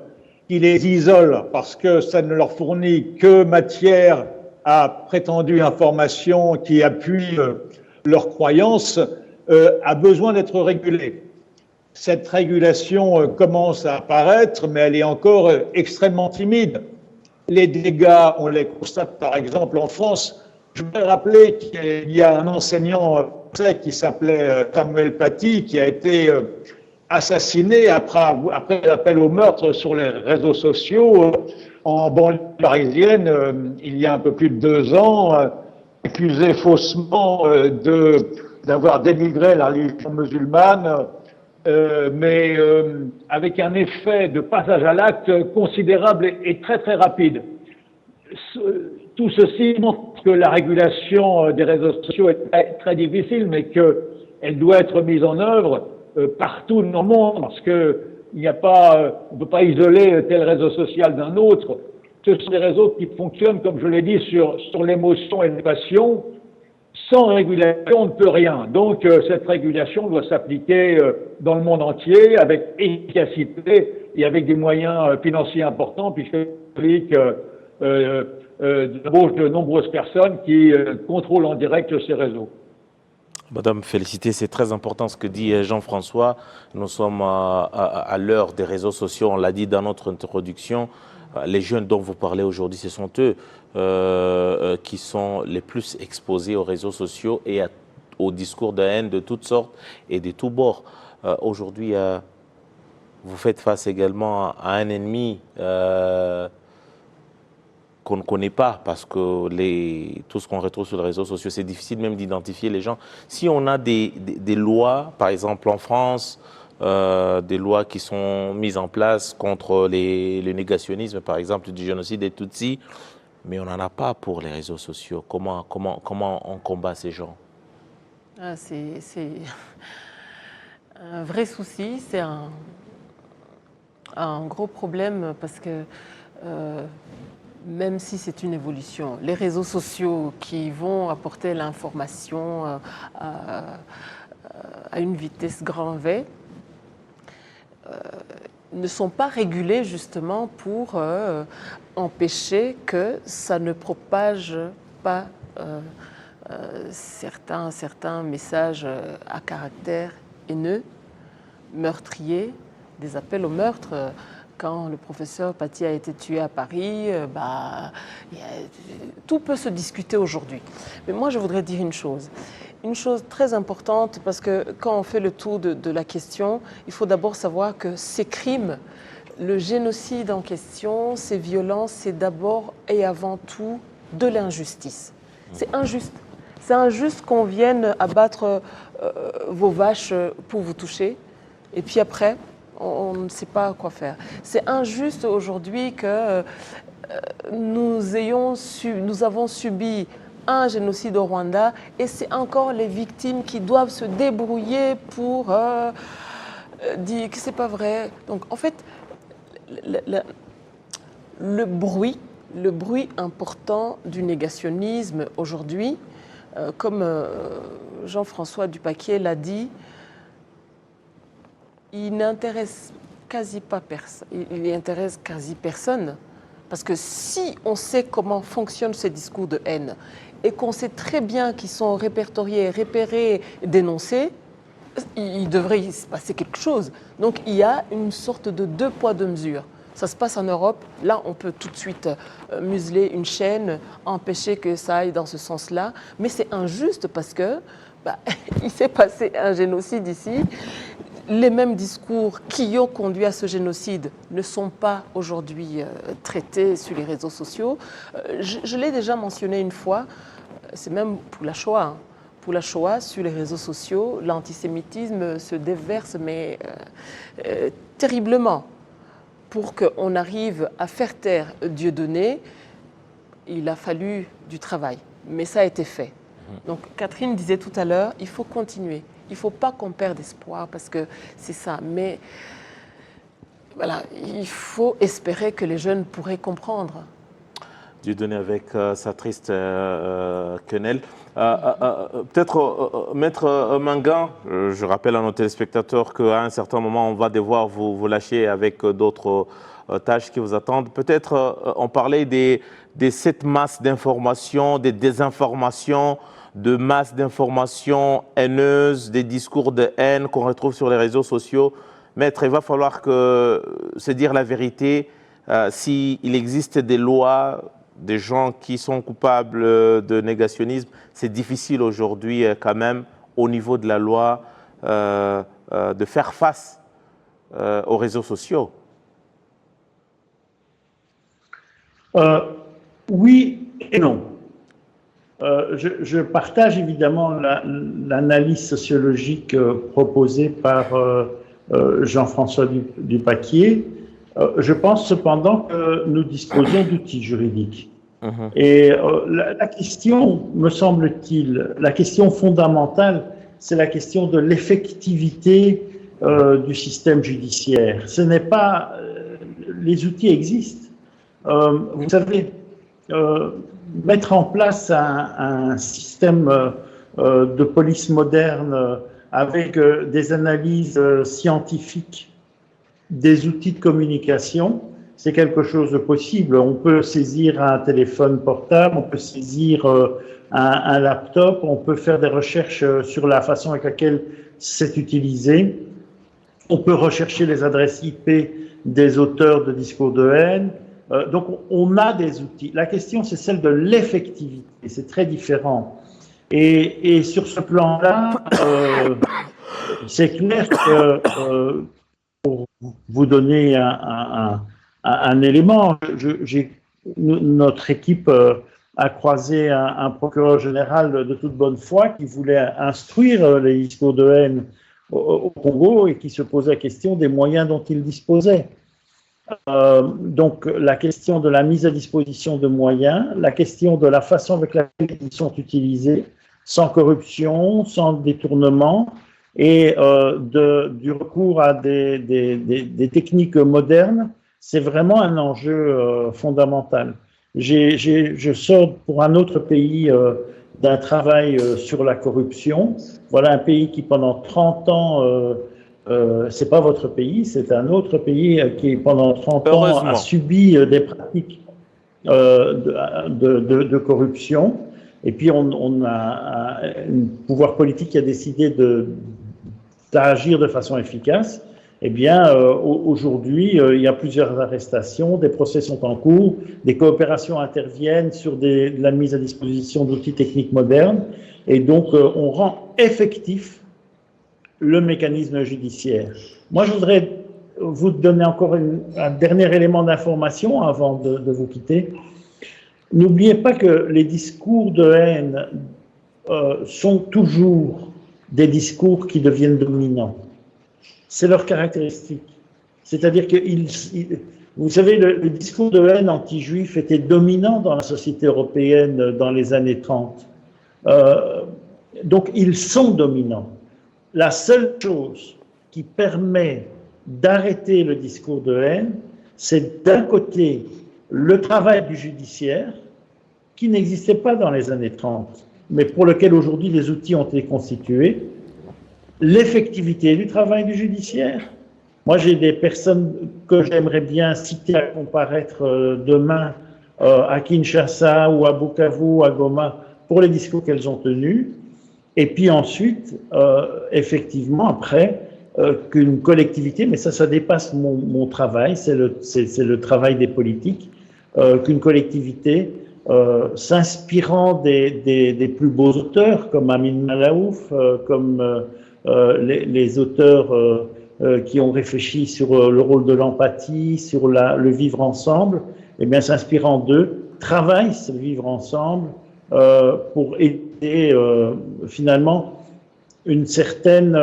qui les isolent parce que ça ne leur fournit que matière à prétendue information qui appuie leurs croyances, a besoin d'être régulée. Cette régulation commence à apparaître, mais elle est encore extrêmement timide. Les dégâts, on les constate par exemple en France. Je voudrais rappeler qu'il y a un enseignant français qui s'appelait Samuel Paty, qui a été assassiné après l'appel au meurtre sur les réseaux sociaux en banlieue parisienne il y a un peu plus de 2 ans, accusé faussement d'avoir dénigré la religion musulmane, mais avec un effet de passage à l'acte considérable et très très rapide. tout ceci montre que la régulation des réseaux sociaux est très, très difficile, mais qu'elle doit être mise en œuvre partout dans le monde, parce que il n'y a pas, on ne peut pas isoler tel réseau social d'un autre. Ce sont des réseaux qui fonctionnent, comme je l'ai dit, sur l'émotion et les passions. Sans régulation, on ne peut rien. Donc, cette régulation doit s'appliquer dans le monde entier avec efficacité et avec des moyens financiers importants, puisqu'elle implique l'embauche de nombreuses personnes qui contrôlent en direct ces réseaux. Madame, félicité, c'est très important ce que dit Jean-François. Nous sommes à l'heure des réseaux sociaux, on l'a dit dans notre introduction. Les jeunes dont vous parlez aujourd'hui, ce sont eux qui sont les plus exposés aux réseaux sociaux et aux discours de haine de toutes sortes et de tous bords. Aujourd'hui, vous faites face également à un ennemi qu'on ne connaît pas, parce que tout ce qu'on retrouve sur les réseaux sociaux, c'est difficile même d'identifier les gens. Si on a des lois, par exemple en France, des lois qui sont mises en place contre le négationnisme, par exemple du génocide des Tutsis, mais on n'en a pas pour les réseaux sociaux. Comment on combat ces gens? C'est un vrai souci, c'est un gros problème, parce que même si c'est une évolution, les réseaux sociaux qui vont apporter l'information à une vitesse grand V ne sont pas régulés justement pour empêcher que ça ne propage pas certains messages à caractère haineux, meurtrier, des appels au meurtre. Quand le professeur Paty a été tué à Paris, tout peut se discuter aujourd'hui. Mais moi, je voudrais dire une chose très importante, parce que quand on fait le tour de la question, il faut d'abord savoir que ces crimes, le génocide en question, ces violences, c'est d'abord et avant tout de l'injustice. C'est injuste. C'est injuste qu'on vienne abattre vos vaches pour vous toucher, et puis après, on ne sait pas quoi faire. C'est injuste aujourd'hui que nous avons subi un génocide au Rwanda, et c'est encore les victimes qui doivent se débrouiller pour dire que c'est pas vrai. Donc en fait, le bruit important du négationnisme aujourd'hui, comme Jean-François Dupaquier l'a dit, il n'intéresse quasi personne. Parce que si on sait comment fonctionnent ces discours de haine et qu'on sait très bien qu'ils sont répertoriés, repérés, dénoncés, il devrait y se passer quelque chose. Donc il y a une sorte de deux poids, deux mesures. Ça se passe en Europe. Là, on peut tout de suite museler une chaîne, empêcher que ça aille dans ce sens-là. Mais c'est injuste parce que il s'est passé un génocide ici. Les mêmes discours qui ont conduit à ce génocide ne sont pas aujourd'hui traités sur les réseaux sociaux. Je l'ai déjà mentionné une fois, c'est même pour la Shoah. Hein. Pour la Shoah, sur les réseaux sociaux, l'antisémitisme se déverse, mais terriblement. Pour qu'on arrive à faire taire Dieudonné, il a fallu du travail, mais ça a été fait. Donc Catherine disait tout à l'heure, il faut continuer. Il ne faut pas qu'on perde espoir, parce que c'est ça. Mais voilà, il faut espérer que les jeunes pourraient comprendre. Dieudonné avec sa triste quenelle. Peut-être, Maître Mangan, je rappelle à nos téléspectateurs qu'à un certain moment, on va devoir vous lâcher avec d'autres tâches qui vous attendent. Peut-être on parlait de cette masse d'informations, des désinformations, de masse d'informations haineuses, des discours de haine qu'on retrouve sur les réseaux sociaux. Maître, il va falloir se dire la vérité. S'il existe des lois, des gens qui sont coupables de négationnisme, c'est difficile aujourd'hui quand même, au niveau de la loi, de faire face aux réseaux sociaux. Oui et non. Je partage évidemment l'analyse sociologique proposée par Jean-François Dupaquier. Je pense cependant que nous disposons d'outils juridiques. Et la question, me semble-t-il, la question fondamentale, c'est la question de l'effectivité du système judiciaire. Ce n'est pas... les outils existent. Vous savez, mettre en place un système de police moderne avec des analyses scientifiques, des outils de communication, c'est quelque chose de possible. On peut saisir un téléphone portable, on peut saisir un laptop, on peut faire des recherches sur la façon avec laquelle c'est utilisé. On peut rechercher les adresses IP des auteurs de discours de haine. Donc, on a des outils. La question, c'est celle de l'effectivité. C'est très différent. Et sur ce plan-là, c'est clair que, pour vous donner un élément, notre équipe a croisé un procureur général de toute bonne foi qui voulait instruire les discours de haine au Congo et qui se posait la question des moyens dont il disposait. Donc la question de la mise à disposition de moyens, la question de la façon avec laquelle ils sont utilisés, sans corruption, sans détournement, et du recours à des techniques modernes, c'est vraiment un enjeu fondamental. Je sors pour un autre pays d'un travail sur la corruption. Voilà un pays qui pendant 30 ans, c'est pas votre pays, c'est un autre pays qui pendant 30 ans a subi des pratiques de corruption. Et puis on a un pouvoir politique qui a décidé d'agir de façon efficace. Eh bien, aujourd'hui, il y a plusieurs arrestations, des procès sont en cours, des coopérations interviennent sur de la mise à disposition d'outils techniques modernes, et donc on rend effectif le mécanisme judiciaire. Moi, je voudrais vous donner encore un dernier élément d'information avant de vous quitter. N'oubliez pas que les discours de haine sont toujours des discours qui deviennent dominants. C'est leur caractéristique. C'est-à-dire que, vous savez, le discours de haine anti-juif était dominant dans la société européenne dans les années 30. Donc, ils sont dominants. La seule chose qui permet d'arrêter le discours de haine, c'est d'un côté le travail du judiciaire, qui n'existait pas dans les années 30, mais pour lequel aujourd'hui les outils ont été constitués, l'effectivité du travail du judiciaire. Moi, j'ai des personnes que j'aimerais bien citer à comparaître demain à Kinshasa ou à Bukavu ou à Goma pour les discours qu'elles ont tenus. Et puis ensuite, effectivement, après, qu'une collectivité, mais ça dépasse mon travail, c'est le travail des politiques, qu'une collectivité, s'inspirant des plus beaux auteurs, comme Amin Malaouf, comme les auteurs qui ont réfléchi sur le rôle de l'empathie, sur le vivre ensemble, et bien s'inspirant d'eux, travaillent ce vivre ensemble pour aider finalement une certaine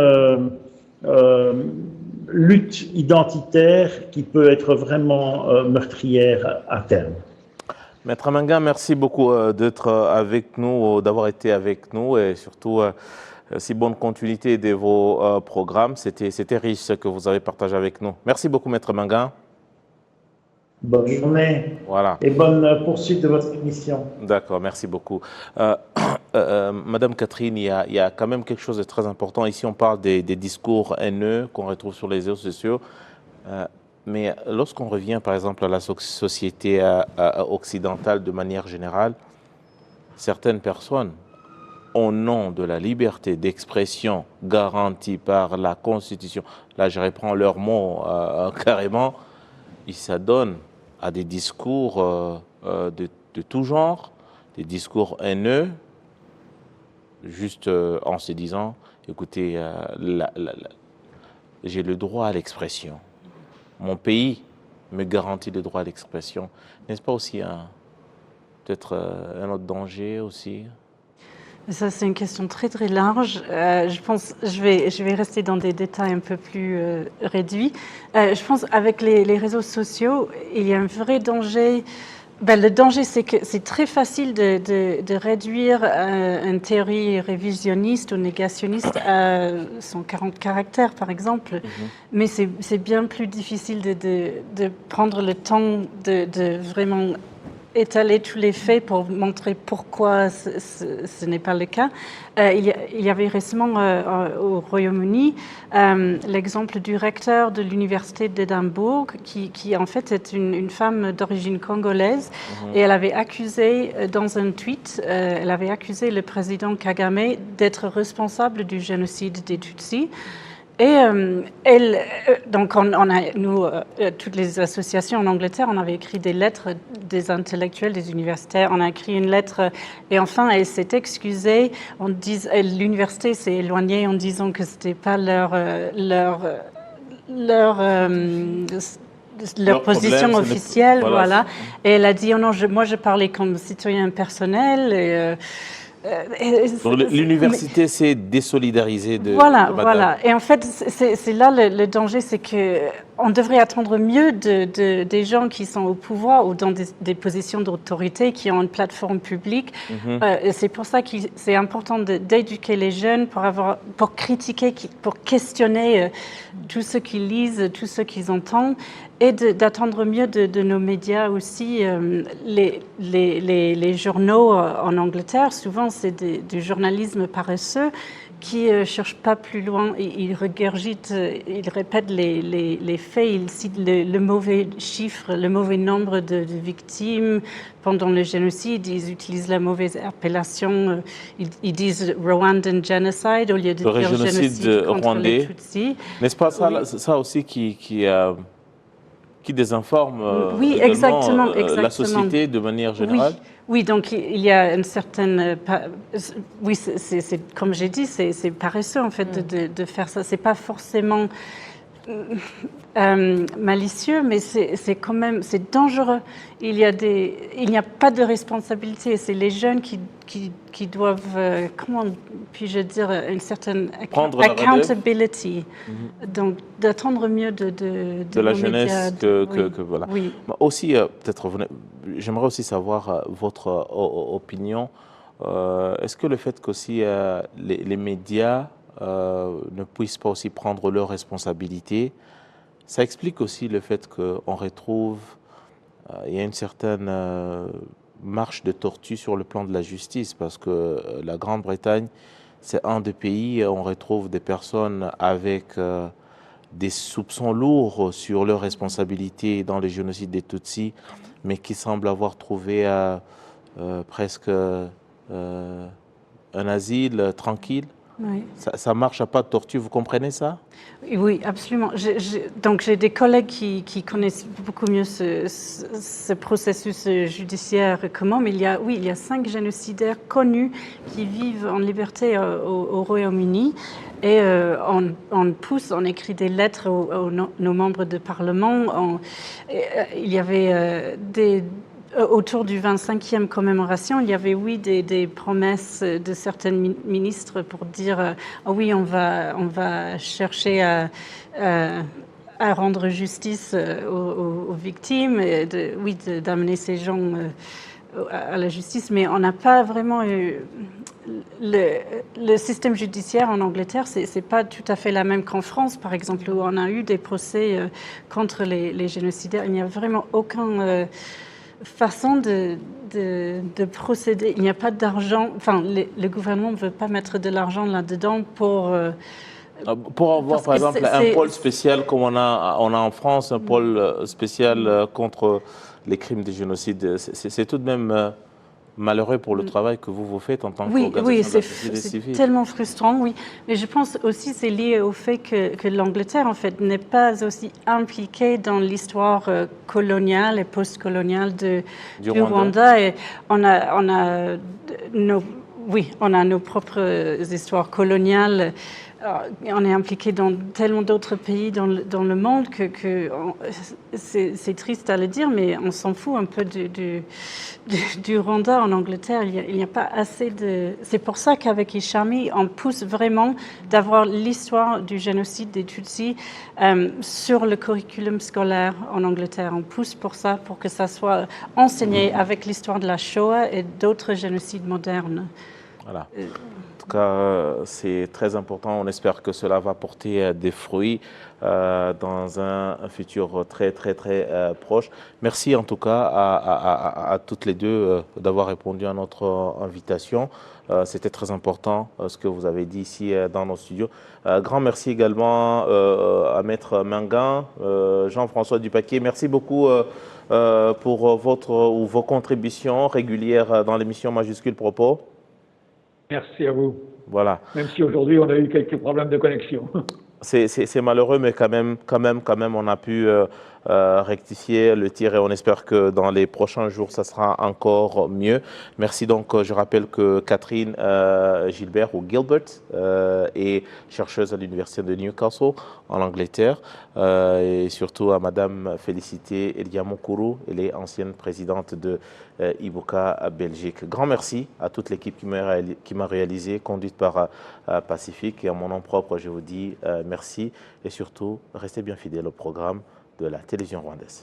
lutte identitaire qui peut être vraiment meurtrière à terme. Maître Manga, merci beaucoup d'être avec nous, d'avoir été avec nous et surtout si bonne continuité de vos programmes. C'était riche ce que vous avez partagé avec nous. Merci beaucoup, Maître Manga. Bonne journée. Voilà. Et bonne poursuite de votre émission. D'accord, merci beaucoup. Madame Catherine, il y a quand même quelque chose de très important. Ici, on parle des discours haineux qu'on retrouve sur les réseaux sociaux. Mais lorsqu'on revient, par exemple, à la société occidentale de manière générale, certaines personnes, au nom de la liberté d'expression garantie par la Constitution, là je reprends leurs mots carrément, ils s'adonnent à des discours de tout genre, des discours haineux, juste en se disant, écoutez, j'ai le droit à l'expression. Mon pays me garantit le droit à l'expression. N'est-ce pas aussi peut-être un autre danger aussi? Ça, c'est une question très très large. Je pense, je vais rester dans des détails un peu plus réduits. Je pense avec les réseaux sociaux, il y a un vrai danger Le danger, c'est que c'est très facile de réduire une théorie révisionniste ou négationniste à 140 caractères, par exemple. Mais c'est bien plus difficile de prendre le temps de vraiment étaler tous les faits pour montrer pourquoi ce n'est pas le cas. Il y avait récemment au Royaume-Uni l'exemple du recteur de l'université d'Édimbourg qui en fait est une femme d'origine congolaise et elle avait accusé dans un tweet, elle avait accusé le président Kagame d'être responsable du génocide des Tutsis. Et donc nous, toutes les associations en Angleterre, on avait écrit des lettres des intellectuels, des universitaires. On a écrit une lettre et enfin elle s'est excusée. L'université s'est éloignée en disant que c'était pas leur position problème, officielle, voilà. Et elle a dit, oh non, moi je parlais comme citoyen personnel. Et, donc l'université s'est désolidarisée de Voilà. Et en fait, c'est là le danger, c'est qu'on devrait attendre mieux des gens qui sont au pouvoir ou dans des positions d'autorité, qui ont une plateforme publique. C'est pour ça que c'est important d'éduquer les jeunes pour critiquer, pour questionner tout ce qu'ils lisent, tout ce qu'ils entendent, et d'attendre mieux de nos médias aussi. Les journaux en Angleterre, souvent, c'est du journalisme paresseux qui ne cherche pas plus loin. Ils regurgitent, ils répètent les faits, ils citent le mauvais chiffre, le mauvais nombre de victimes pendant le génocide. Ils utilisent la mauvaise appellation. Ils disent Rwandan genocide au lieu de dire génocide contre rwandais. les Tutsis. N'est-ce pas ça aussi qui désinforme oui, exactement. la société de manière générale? Oui, donc il y a une certaine... Oui, c'est comme j'ai dit, c'est paresseux en fait de faire ça. C'est pas forcément malicieux, mais c'est quand même dangereux. Il n'y a pas de responsabilité. C'est les jeunes qui doivent, comment puis-je dire, une certaine accountability. Donc d'attendre mieux de la nos jeunesse médias. voilà. Oui. Aussi, peut-être, j'aimerais aussi savoir votre opinion. Est-ce que le fait qu'aussi les médias ne puissent pas aussi prendre leurs responsabilités, ça explique aussi le fait qu'on retrouve, il y a une certaine marche de tortue sur le plan de la justice, parce que la Grande-Bretagne, c'est un des pays où on retrouve des personnes avec des soupçons lourds sur leurs responsabilités dans les génocides des Tutsis, mais qui semblent avoir trouvé presque un asile tranquille. Oui. Ça marche à pas de tortue, vous comprenez ça? Oui, absolument. Donc j'ai des collègues qui connaissent beaucoup mieux ce processus judiciaire que moi, mais il y a 5 génocidaires connus qui vivent en liberté au Royaume-Uni. Et on écrit des lettres nos membres de parlement. Il y avait autour du 25e commémoration, il y avait, des promesses de certains ministres pour dire oui, on va chercher à rendre justice aux victimes, et d'amener ces gens à la justice, mais on n'a pas vraiment eu... Le système judiciaire en Angleterre, c'est pas tout à fait la même qu'en France, par exemple, où on a eu des procès contre les génocidaires. Il n'y a vraiment aucune façon de procéder. Il n'y a pas d'argent. Enfin, le gouvernement ne veut pas mettre de l'argent là-dedans pour avoir, par exemple, un pôle spécial comme on a en France, un pôle spécial contre les crimes de génocide. C'est tout de même malheureux pour le travail que vous faites en tant qu'organisation de la société civile. C'est tellement frustrant, oui. Mais je pense aussi que c'est lié au fait que l'Angleterre, en fait, n'est pas aussi impliquée dans l'histoire coloniale et post-coloniale du Rwanda. Et on a nos propres histoires coloniales Alors, on est impliqué dans tellement d'autres pays dans le monde que c'est triste à le dire, mais on s'en fout un peu du Rwanda en Angleterre. Il n'y a pas assez de... C'est pour ça qu'avec Ishami, on pousse vraiment d'avoir l'histoire du génocide des Tutsis sur le curriculum scolaire en Angleterre. On pousse pour ça, pour que ça soit enseigné avec l'histoire de la Shoah et d'autres génocides modernes. Voilà. En tout cas, c'est très important. On espère que cela va porter des fruits dans un futur très proche. Merci en tout cas à toutes les deux d'avoir répondu à notre invitation. C'était très important ce que vous avez dit ici dans nos studios. Grand merci également à Maître Mangan, Jean-François Dupaquier. Merci beaucoup pour vos contributions régulières dans l'émission Majuscule Propos. Merci à vous. Voilà. Même si aujourd'hui on a eu quelques problèmes de connexion. C'est malheureux, mais quand même, on a pu rectifier le tir et on espère que dans les prochains jours, ça sera encore mieux. Merci donc, je rappelle que Catherine Gilbert ou Gilbert est chercheuse à l'Université de Newcastle en Angleterre et surtout à Madame Félicité Eliamokourou, elle est ancienne présidente de Ibuka Belgique. Grand merci à toute l'équipe qui m'a réalisé, conduite par Pacifique, et à mon nom propre, je vous dis merci et surtout, restez bien fidèles au programme de la télévision rwandaise.